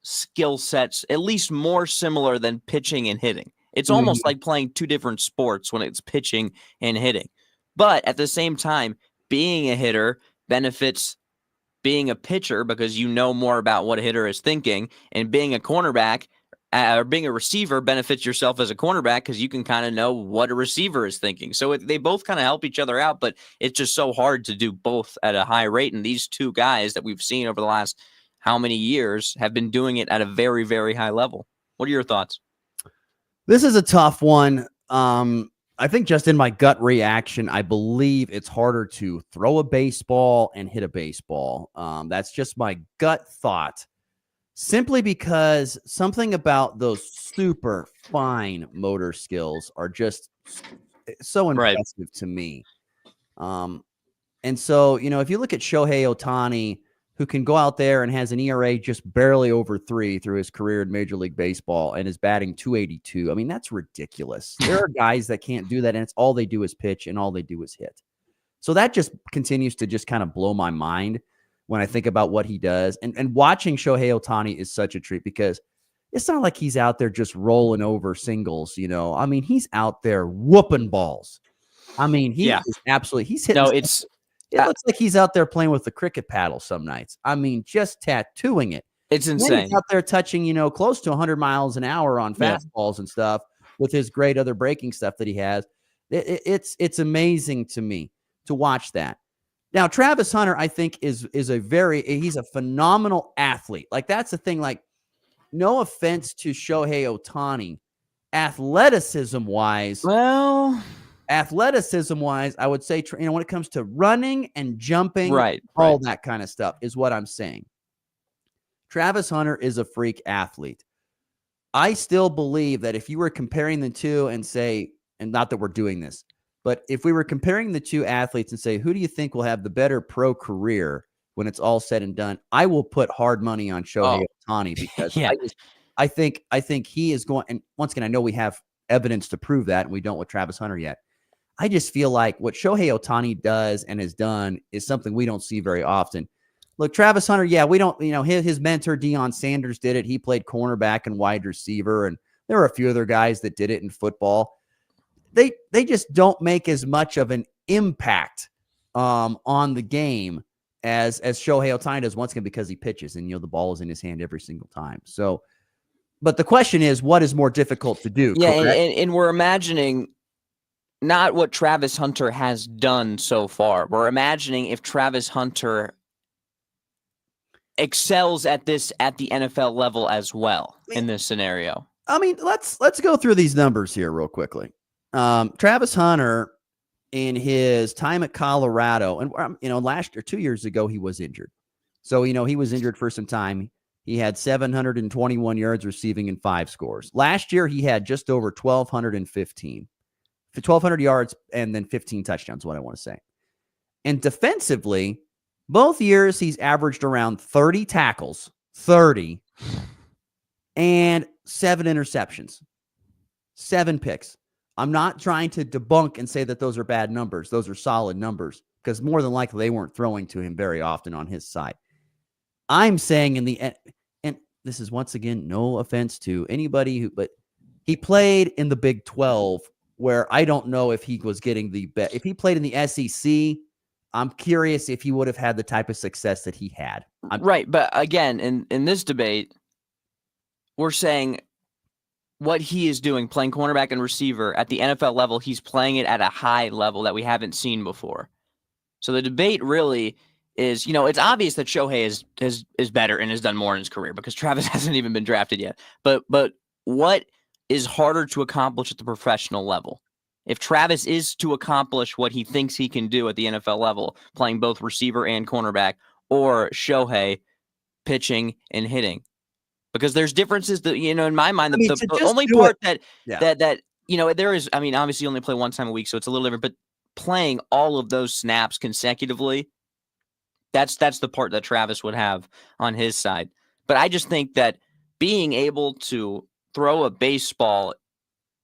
skill sets, at least more similar than pitching and hitting. It's almost like playing two different sports when it's pitching and hitting. But at the same time, being a hitter benefits being a pitcher because you know more about what a hitter is thinking, and being a cornerback or being a receiver benefits yourself as a cornerback because you can kind of know what a receiver is thinking. So they both kind of help each other out, but it's just so hard to do both at a high rate. And these two guys that we've seen over the last how many years have been doing it at a very, very high level. What are your thoughts? This is a tough one. I think just in my gut reaction, I believe it's harder to throw a baseball and hit a baseball. That's just my gut thought, simply because something about those super fine motor skills are just so impressive to me. And so, if you look at Shohei Ohtani, who can go out there and has an ERA just barely over 3 through his career in Major League Baseball and is batting .282. I mean, that's ridiculous. There are guys that can't do that, and it's all they do is pitch and all they do is hit. So that just continues to just kind of blow my mind when I think about what he does. And watching Shohei Ohtani is such a treat because it's not like he's out there just rolling over singles, I mean, he's out there whooping balls. I mean, he is absolutely, he's hitting. No, it looks like he's out there playing with the cricket paddle some nights. I mean, just tattooing it. It's insane. He's out there touching, close to 100 miles an hour on fastballs and stuff with his great other breaking stuff that he has. It's amazing to me to watch that. Now, Travis Hunter, I think, is he's a phenomenal athlete. Like, that's the thing. Like, no offense to Shohei Ohtani, athleticism-wise, I would say, when it comes to running and jumping, all that kind of stuff is what I'm saying. Travis Hunter is a freak athlete. I still believe that if you were comparing the two and say, and not that we're doing this, but if we were comparing the two athletes and say, who do you think will have the better pro career when it's all said and done? I will put hard money on Shohei Ohtani because I think he is going, and once again, I know we have evidence to prove that, and we don't with Travis Hunter yet. I just feel like what Shohei Ohtani does and has done is something we don't see very often. Look, Travis Hunter, we don't, his mentor Deion Sanders did it. He played cornerback and wide receiver, and there were a few other guys that did it in football. They just don't make as much of an impact on the game as Shohei Ohtani does, once again, because he pitches and, the ball is in his hand every single time. So, but the question is, what is more difficult to do? Yeah, and we're imagining not what Travis Hunter has done so far. We're imagining if Travis Hunter excels at the NFL level as well in this scenario. I mean, let's go through these numbers here real quickly. Travis Hunter, in his time at Colorado, and last or 2 years ago, he was injured. So, he was injured for some time. He had 721 yards receiving and 5 scores. Last year, he had just over 1,200 yards and then 15 touchdowns, what I want to say. And defensively, both years, he's averaged around 30 tackles, 30, and 7 interceptions, 7 picks. I'm not trying to debunk and say that those are bad numbers. Those are solid numbers because more than likely they weren't throwing to him very often on his side. I'm saying in the end, and this is once again, no offense to anybody but he played in the Big 12 where I don't know if he was getting the bet. If he played in the SEC, I'm curious if he would have had the type of success that he had. Right. But again, in this debate, we're saying what he is doing, playing cornerback and receiver at the NFL level, he's playing it at a high level that we haven't seen before. So the debate really is, it's obvious that Shohei is better and has done more in his career because Travis hasn't even been drafted yet. But what is harder to accomplish at the professional level? If Travis is to accomplish what he thinks he can do at the NFL level, playing both receiver and cornerback, or Shohei pitching and hitting, because there's differences that, in my mind, the only part that there is, obviously you only play one time a week, so it's a little different, but playing all of those snaps consecutively, that's the part that Travis would have on his side. But I just think that being able to throw a baseball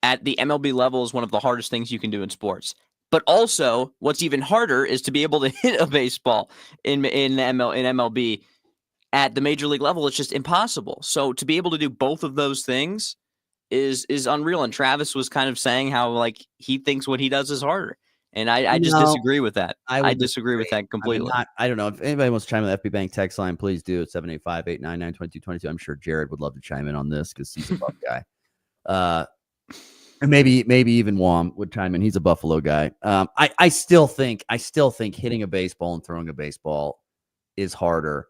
at the MLB level is one of the hardest things you can do in sports. But also, what's even harder is to be able to hit a baseball in MLB at the major league level. It's just impossible. So to be able to do both of those things is unreal. And Travis was kind of saying how he thinks what he does is harder. And I just disagree with that. I disagree with that completely. I don't know if anybody wants to chime in the FB Bank text line, please do at 785-899-2222. I'm sure Jared would love to chime in on this because he's a Buff guy. And maybe even Wom would chime in. He's a Buffalo guy. I still think hitting a baseball and throwing a baseball is harder.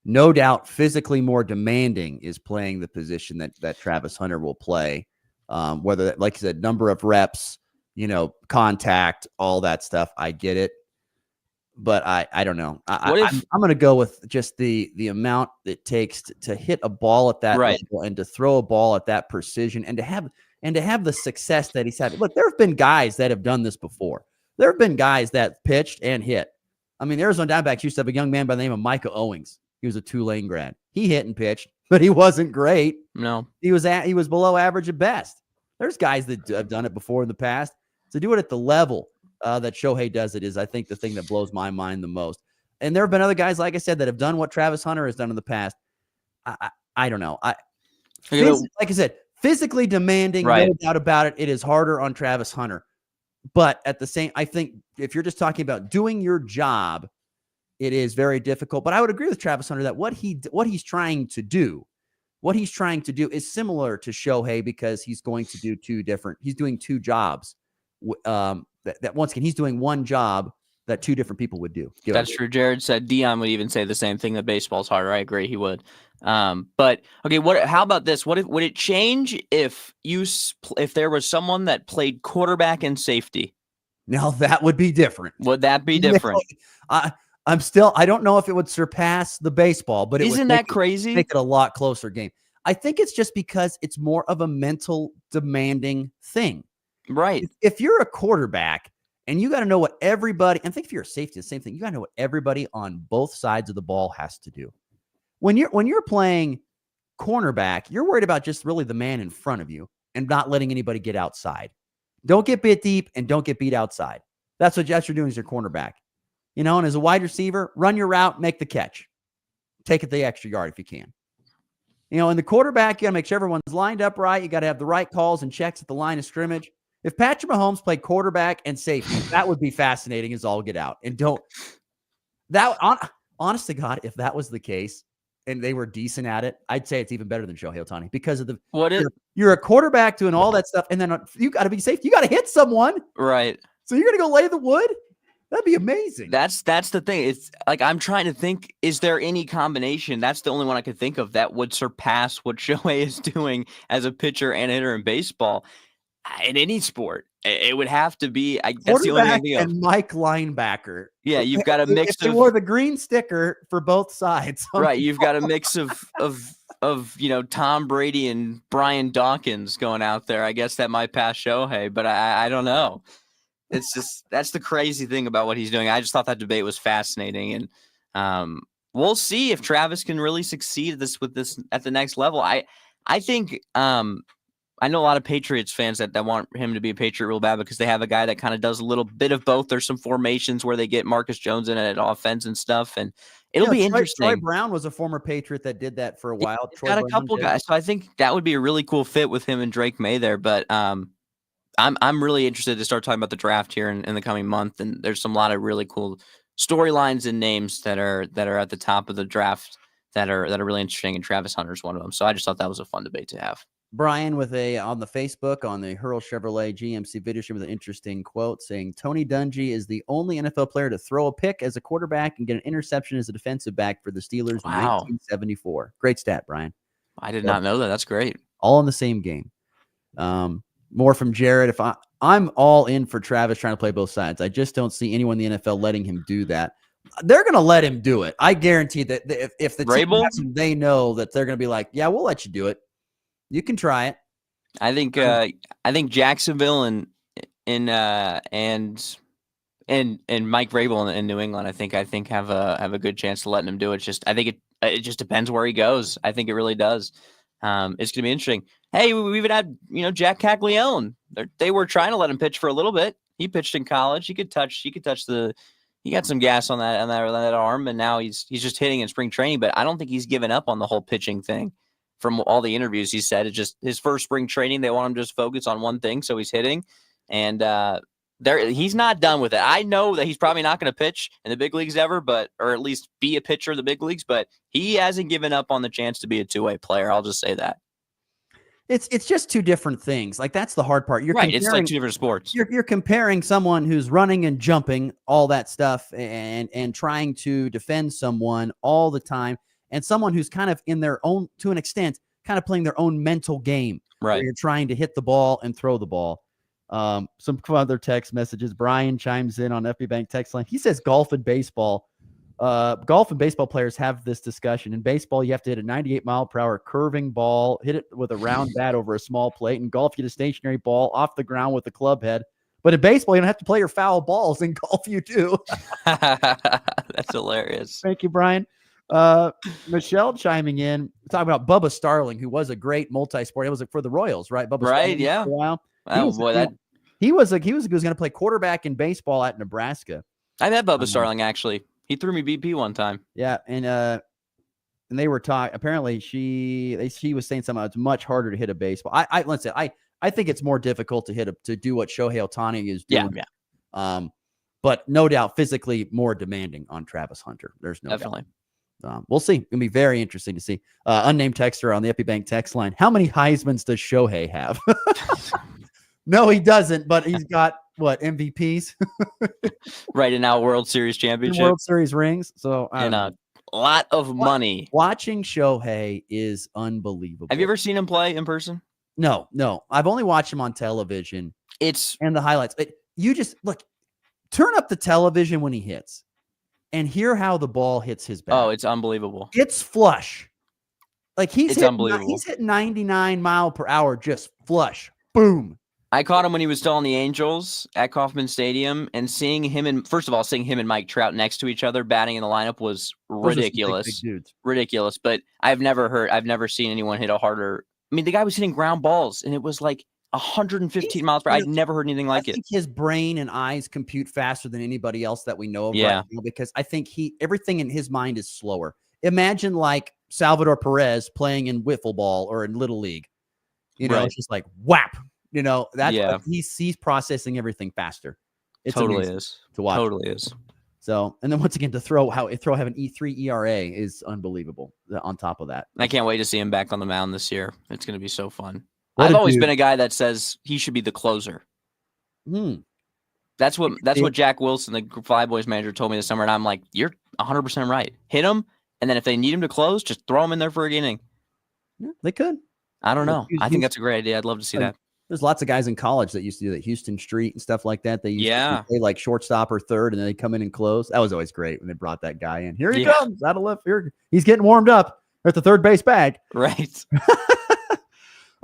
No doubt, physically more demanding is playing the position that Travis Hunter will play. Whether that, like you said, number of reps, contact, all that stuff. I get it, but I don't know. I'm going to go with just the amount it takes to hit a ball at that level and to throw a ball at that precision and to have the success that he's had. Look, there have been guys that have done this before. There have been guys that pitched and hit. I mean, the Arizona Diamondbacks used to have a young man by the name of Micah Owings. He was a Tulane grad. He hit and pitched, but he wasn't great. No, he was below average at best. There's guys that have done it before in the past. To do it at the level that Shohei does it is, I think, the thing that blows my mind the most. And there have been other guys, like I said, that have done what Travis Hunter has done in the past. I don't know. Like I said, physically demanding, no doubt about it. It is harder on Travis Hunter. But at the same, I think if you're just talking about doing your job, it is very difficult. But I would agree with Travis Hunter that what he's trying to do is similar to Shohei because he's going to do he's doing 2 jobs. That once again, he's doing one job that 2 different people would do. That's true. Jared said Dion would even say the same thing, that baseball's harder. I agree, he would. But okay, how about this? Would it change if there was someone that played quarterback and safety? Now that would be different. Would that be different? I don't know if it would surpass the baseball, but isn't that crazy? Make it a lot closer game. I think it's just because it's more of a mental demanding thing. Right. If you're a quarterback and you got to know what everybody, and think if you're a safety, the same thing. You got to know what everybody on both sides of the ball has to do. When you're playing cornerback, you're worried about just really the man in front of you and not letting anybody get outside. Don't get bit deep and don't get beat outside. That's what you're doing as your cornerback. And as a wide receiver, run your route, make the catch. Take it the extra yard if you can. In the quarterback, you got to make sure everyone's lined up right. You got to have the right calls and checks at the line of scrimmage. If Patrick Mahomes played quarterback and safety, that would be fascinating as all get out. And honest to God, if that was the case and they were decent at it, I'd say it's even better than Shohei Ohtani because of you're a quarterback doing all that stuff, and then you got to be safe. You got to hit someone, right? So you're going to go lay the wood. That'd be amazing. That's the thing. It's like I'm trying to think, is there any combination? That's the only one I could think of that would surpass what Shohei is doing as a pitcher and hitter in baseball. In any sport, it would have to be. That's the only thing I think of. And Mike linebacker. Yeah, you've got a mix if they of. wore the green sticker for both sides. Right, you've got a mix of Tom Brady and Brian Dawkins going out there. I guess that might pass Shohei, but I don't know. It's just that's the crazy thing about what he's doing. I just thought that debate was fascinating, and we'll see if Travis can really succeed with this at the next level. I think I know a lot of Patriots fans that want him to be a Patriot real bad because they have a guy that kind of does a little bit of both. There's some formations where they get Marcus Jones in at offense and stuff, and it'll be interesting. Troy Brown was a former Patriot that did that for a while. Troy got a couple guys, so I think that would be a really cool fit with him and Drake May there, but I'm really interested to start talking about the draft here in the coming month, and there's a lot of really cool storylines and names that are at the top of the draft that are really interesting, and Travis Hunter's one of them. So I just thought that was a fun debate to have. Brian on the Facebook on the Hurl Chevrolet GMC video stream with an interesting quote saying Tony Dungy is the only NFL player to throw a pick as a quarterback and get an interception as a defensive back for the Steelers in 1974. Great stat, Brian. I did not know that. That's great. All in the same game. More from Jared. I'm all in for Travis trying to play both sides. I just don't see anyone in the NFL letting him do that. They're going to let him do it. I guarantee that if the team has him, they know that they're going to be like, yeah, we'll let you do it. You can try it. I think Jacksonville and Mike Vrabel in New England, I think have a good chance to letting him do it. I think it just depends where he goes. I think it really does. It's gonna be interesting. Hey, we even had Jack Caglione. They were trying to let him pitch for a little bit. He pitched in college. He got some gas on that arm, and now he's just hitting in spring training. But I don't think he's given up on the whole pitching thing. From all the interviews he said, it's just his first spring training. They want him to just focus on one thing, so he's hitting. And he's not done with it. I know that he's probably not going to pitch in the big leagues ever, or at least be a pitcher in the big leagues. But he hasn't given up on the chance to be a two-way player. I'll just say that. It's just two different things. Like that's the hard part. It's like two different sports. You're comparing someone who's running and jumping, all that stuff, and trying to defend someone all the time. And someone who's kind of in their own, to an extent, kind of playing their own mental game. Right. Where you're trying to hit the ball and throw the ball. Some other text messages. Brian chimes in on FB Bank text line. He says golf and baseball players have this discussion. In baseball, you have to hit a 98-mile-per-hour curving ball, hit it with a round bat over a small plate. In golf, you hit a stationary ball off the ground with a club head. But in baseball, you don't have to play your foul balls. In golf, you do. That's hilarious. Thank you, Brian. Michelle chiming in, talking about Bubba Starling, who was a great multi-sport. It was for the Royals, right? Bubba right, Starling yeah. For a while. He was going to play quarterback in baseball at Nebraska. I met Bubba Starling actually. He threw me BP one time. Yeah, and they were talking. Apparently, she was saying something. It's much harder to hit a baseball. I think it's more difficult to do what Shohei Ohtani is doing. Yeah. But no doubt, physically more demanding on Travis Hunter. There's no definitely. Doubt. We'll see. It's going to be very interesting to see. Unnamed texter on the EpiBank text line. How many Heismans does Shohei have? No, he doesn't, but he's got, MVPs? Right, and now World Series championship. World Series rings. So and a lot of money. Watching Shohei is unbelievable. Have you ever seen him play in person? No. I've only watched him on television. And the highlights. You just, turn up the television when he hits. And hear how the ball hits his back. Oh, it's unbelievable. It's flush. Unbelievable. He's hit 99 mile per hour, just flush. Boom. I caught him when he was still on the Angels at Kauffman Stadium, and seeing him and Mike Trout next to each other batting in the lineup was ridiculous. Big dudes. Ridiculous. But I've never seen anyone hit a harder. I mean, the guy was hitting ground balls, and it was like 115 miles per hour. I've never heard anything like it. I think his brain and eyes compute faster than anybody else that we know of right now, because I think everything in his mind is slower. Imagine like Salvador Perez playing in wiffle ball or in Little League. It's just like whap. That's he's processing everything faster. It's totally is to watch. Totally is. So, and then once again, have an E3 ERA is unbelievable. On top of that, I can't wait to see him back on the mound this year. It's going to be so fun. I've always been a guy that says he should be the closer. That's what Jack Wilson, the Flyboys manager, told me this summer, and I'm like, you're 100% right. Hit him, and then if they need him to close, just throw him in there for a inning. Yeah, they could. I don't know. I think that's a great idea. I'd love to see that. There's lots of guys in college that used to do that, Houston Street and stuff like that. They used to play like shortstop or third, and then they come in and close. That was always great when they brought that guy in. Here he comes out of left here. He's getting warmed up at the third base bag. Right.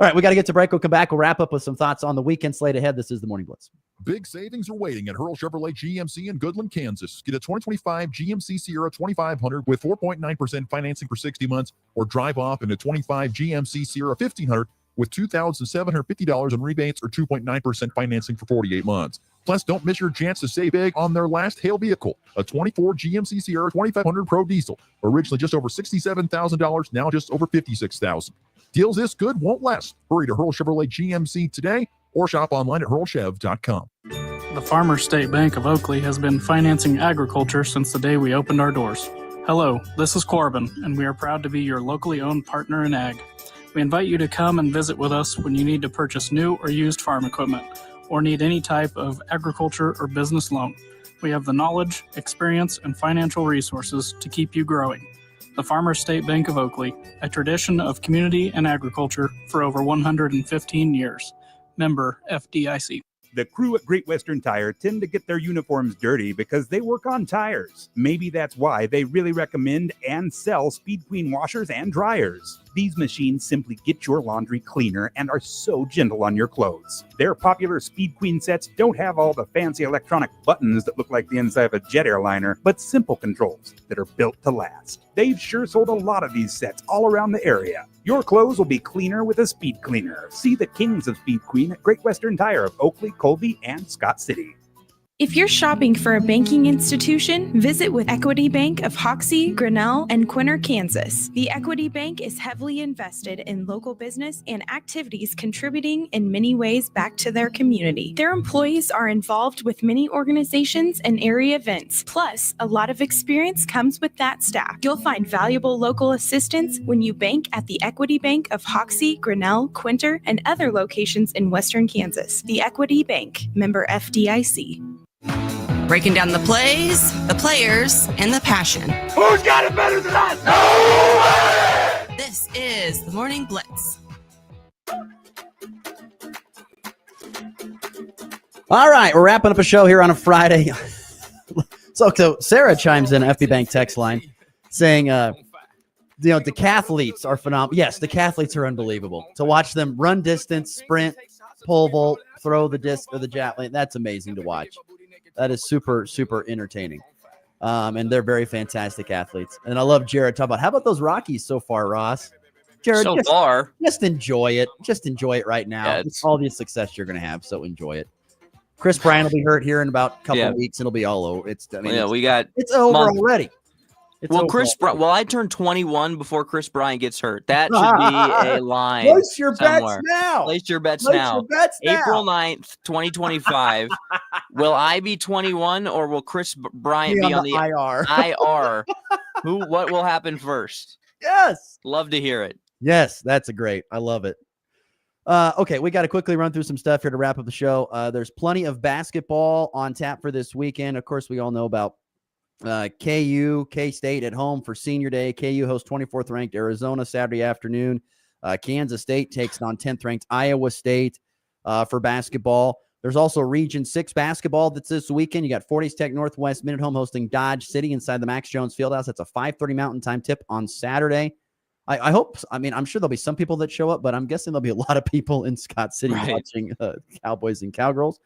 All right, we got to get to break. We'll come back. We'll wrap up with some thoughts on the weekend slate ahead. This is the Morning Blitz. Big savings are waiting at Hurl Chevrolet GMC in Goodland, Kansas. Get a 2025 GMC Sierra 2500 with 4.9% financing for 60 months, or drive off in a 25 GMC Sierra 1500 with $2,750 in rebates or 2.9% financing for 48 months. Plus, don't miss your chance to save big on their last hail vehicle, a 24 GMC Sierra 2500 Pro Diesel, originally just over $67,000, now just over $56,000. Deals this good won't last. Hurry to Hurl Chevrolet GMC today or shop online at hurlchev.com. The Farmers State Bank of Oakley has been financing agriculture since the day we opened our doors. Hello, this is Corbin, and we are proud to be your locally owned partner in ag. We invite you to come and visit with us when you need to purchase new or used farm equipment, or need any type of agriculture or business loan. We have the knowledge, experience, and financial resources to keep you growing. The Farmers State Bank of Oakley, a tradition of community and agriculture for over 115 years. Member FDIC. The crew at Great Western Tire tend to get their uniforms dirty because they work on tires. Maybe that's why they really recommend and sell Speed Queen washers and dryers. These machines simply get your laundry cleaner and are so gentle on your clothes. Their popular Speed Queen sets don't have all the fancy electronic buttons that look like the inside of a jet airliner, but simple controls that are built to last. They've sure sold a lot of these sets all around the area. Your clothes will be cleaner with a Speed Cleaner. See the kings of Speed Queen at Great Western Tire of Oakley, Colby, and Scott City. If you're shopping for a banking institution, visit with Equity Bank of Hoxie, Grinnell, and Quinter, Kansas. The Equity Bank is heavily invested in local business and activities contributing in many ways back to their community. Their employees are involved with many organizations and area events. Plus, a lot of experience comes with that staff. You'll find valuable local assistance when you bank at the Equity Bank of Hoxie, Grinnell, Quinter, and other locations in Western Kansas. The Equity Bank, member FDIC. Breaking down the plays, the players, and the passion. Who's got it better than us? Nobody! This is the Morning Blitz. All right, we're wrapping up a show here on a Friday. So Sarah chimes in, FB Bank text line, saying, decathletes are phenomenal. Yes, decathletes are unbelievable. To watch them run distance, sprint, pole vault, throw the disc or the javelin, that's amazing to watch. That is super, super entertaining. And they're very fantastic athletes. And I love Jared talking about, how about those Rockies so far, Ross? Jared, just enjoy it. Just enjoy it right now. Yeah, it's all the success you're going to have, so enjoy it. Chris Bryant will be hurt here in about a couple of weeks, and it'll be all over. It's over already. I turned 21 before Chris Bryant gets hurt. That should be a line. Place your somewhere. bets now. Place your bets now. April 9th, 2025. Will I be 21 or will Chris Bryant be on the IR? What will happen first? Yes. Love to hear it. Yes, that's great. I love it. Okay, we got to quickly run through some stuff here to wrap up the show. There's plenty of basketball on tap for this weekend. Of course, we all know about K-State at home for Senior Day. KU hosts 24th ranked Arizona Saturday afternoon. Kansas State takes on 10th ranked Iowa State for basketball. There's also Region 6 basketball that's this weekend. You got Forties Tech Northwest Minute Home hosting Dodge City inside the Max Jones Fieldhouse. That's a 5:30 Mountain Time tip on Saturday. I'm sure there'll be some people that show up, but I'm guessing there'll be a lot of people in Scott City watching Cowboys and Cowgirls.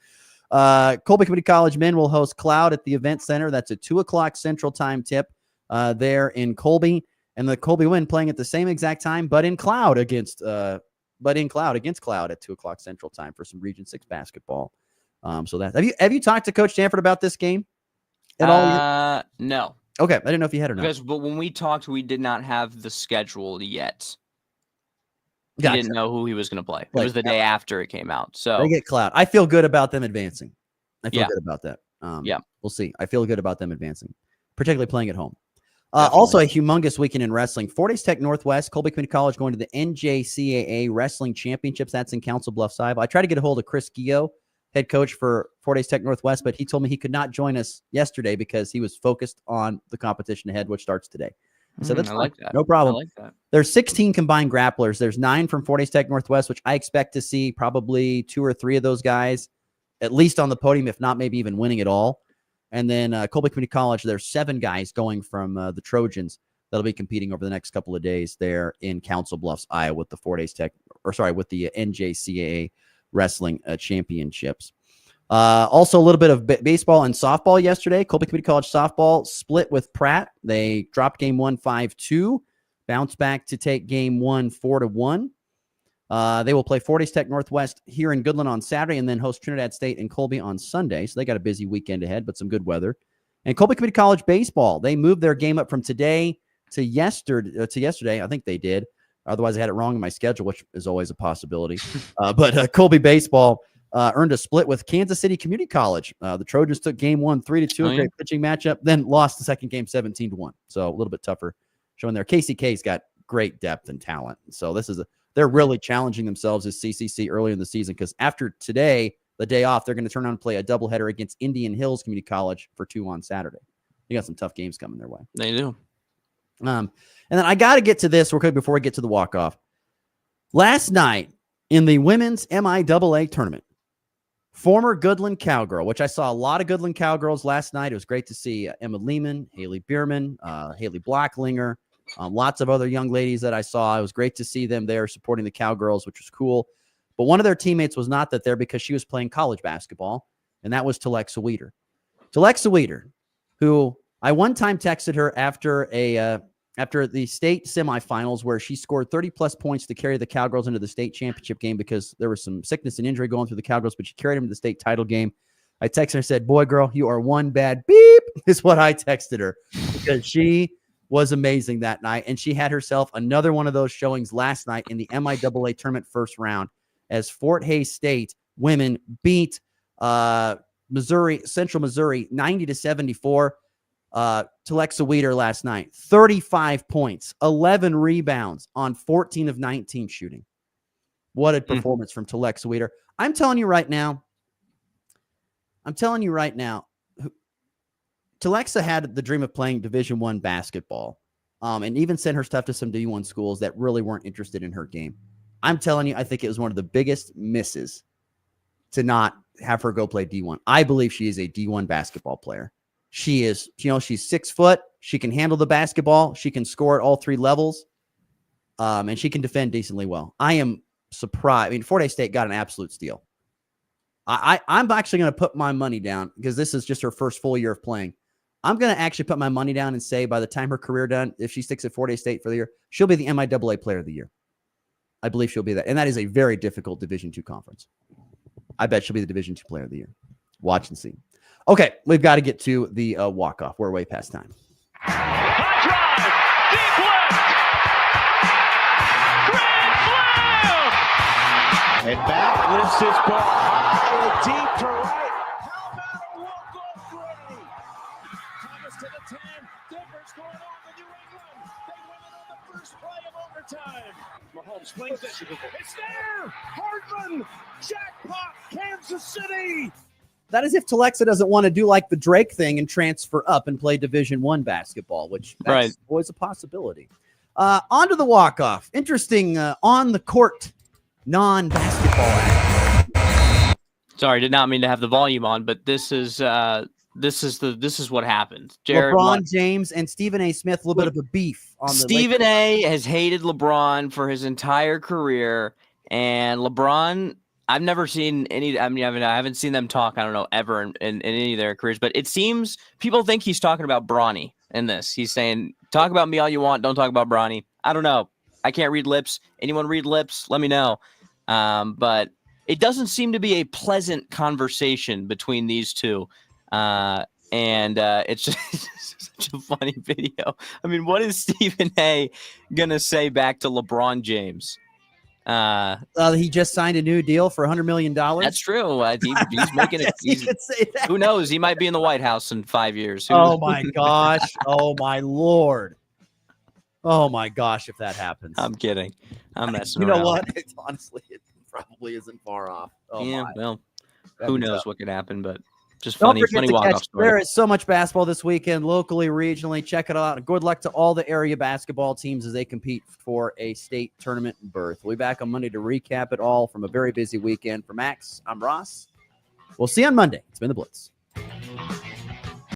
Colby Community College men will host Cloud at the Event Center. That's a 2:00 Central Time tip there in Colby. And the Colby women playing at the same exact time, but in Cloud against Cloud at 2:00 Central Time for some Region 6 basketball. So that have you talked to Coach Stanford about this game at all? No. Okay, I didn't know if you had or not. But when we talked, we did not have the schedule yet. He Gotcha. didn't know who he was going to play. It was the day after it came out. So they get Cloud. I feel good about them advancing. I feel Yeah. good about that. Yeah. We'll see. I feel good about them advancing, particularly playing at home. Also, a humongous weekend in wrestling. Forties Tech Northwest, Colby Community College going to the NJCAA Wrestling Championships. That's in Council Bluffs, Iowa. I tried to get a hold of Chris Gio head coach for Fort Hays Tech Northwest, but he told me he could not join us yesterday because he was focused on the competition ahead, which starts today. So that's I fine. like that. No problem. I like that. There's 16 combined grapplers. There's 9 from Fort Hays Tech Northwest, which I expect to see probably 2 or 3 of those guys at least on the podium, if not maybe even winning it all. And then Colby Community College, there's 7 guys going from the Trojans that'll be competing over the next couple of days there in Council Bluffs, Iowa, with the Fort Hays Tech, with the NJCAA Wrestling Championships. Also, a little bit of baseball and softball yesterday. Colby Community College softball split with Pratt. They dropped game 1 5-2, bounced back to take game 1 4-1. They will play Fort Hays Tech Northwest here in Goodland on Saturday and then host Trinidad State and Colby on Sunday. So they got a busy weekend ahead, but some good weather. And Colby Community College baseball, they moved their game up from today to yesterday. I think they did. Otherwise, I had it wrong in my schedule, which is always a possibility. But Colby baseball earned a split with Kansas City Community College. The Trojans took game 1 3-2, a great pitching matchup, then lost the second game 17-1. So a little bit tougher showing there. KCK's got great depth and talent. So they're really challenging themselves as CCC early in the season because after today, the day off, they're going to turn around and play a doubleheader against Indian Hills Community College for 2 on Saturday. You got some tough games coming their way. They do. And then I got to get to this real quick before we get to the walk-off. Last night in the women's MIAA tournament, former Goodland Cowgirl, which I saw a lot of Goodland Cowgirls last night. It was great to see Emma Lehman, Haley Bierman, Haley Blacklinger, lots of other young ladies that I saw. It was great to see them there supporting the Cowgirls, which was cool. But one of their teammates was not there because she was playing college basketball, and that was Telexa Weeder. Telexa Weeder, who I one time texted her after the state semifinals where she scored 30-plus points to carry the Cowgirls into the state championship game because there was some sickness and injury going through the Cowgirls, but she carried them to the state title game. I texted her and said, boy, girl, you are one bad beep, is what I texted her because she was amazing that night, and she had herself another one of those showings last night in the MIAA tournament first round as Fort Hays State women beat Central Missouri 90-74. Telexa Weeder last night, 35 points, 11 rebounds on 14 of 19 shooting. What a performance from Telexa Weeder. I'm telling you right now, Telexa had the dream of playing Division I basketball, and even sent her stuff to some D1 schools that really weren't interested in her game. I'm telling you, I think it was one of the biggest misses to not have her go play D1. I believe she is a D1 basketball player. She is, she's 6 foot. She can handle the basketball. She can score at all 3 levels. And she can defend decently well. I am surprised. I mean, Fort Hays State got an absolute steal. I'm actually going to put my money down because this is just her first full year of playing. I'm going to actually put my money down and say by the time her career done, if she sticks at Fort Hays State for the year, she'll be the MIAA player of the year. I believe she'll be that. And that is a very difficult Division II conference. I bet she'll be the Division II player of the year. Watch and see. Okay, we've got to get to the walk-off. We're way past time. And back lifts this ball high and deep to right. How about a walk-off three? Thomas to the 10. Denver's going on to New England. They win it on the first play of overtime. Mahomes flings it. It's there. Hardman. Jackpot. Kansas City. That is if Telexa doesn't want to do like the Drake thing and transfer up and play Division I basketball, which that's always a possibility. On to the walk-off. Interesting on-the-court non-basketball act. Sorry, did not mean to have the volume on, but this is what happened. LeBron James and Stephen A. Smith, a little bit of a beef on the Stephen A. has hated LeBron for his entire career, and LeBron, I've never seen any. I haven't seen them talk. I don't know ever in any of their careers, but it seems people think he's talking about Bronny in this. He's saying, "Talk about me all you want, don't talk about Bronny." I don't know. I can't read lips. Anyone read lips? Let me know. But it doesn't seem to be a pleasant conversation between these two. And it's just such a funny video. I mean, what is Stephen A. going to say back to LeBron James? He just signed a new deal for $100 million. That's true. He's making it. He could say that. Who knows? He might be in the White House in 5 years. Oh, my gosh. Oh, my Lord. Oh, my gosh, if that happens. I'm kidding. I'm messing around. around. You know what? Honestly, it probably isn't far off. Oh, yeah, my. well, who knows what could happen, but just Don't funny forget to walk-off catch. story. There is so much basketball this weekend, locally, regionally. Check it out. Good luck to all the area basketball teams as they compete for a state tournament berth. We'll be back on Monday to recap it all from a very busy weekend. For Max, I'm Ross. We'll see you on Monday. It's been the Blitz.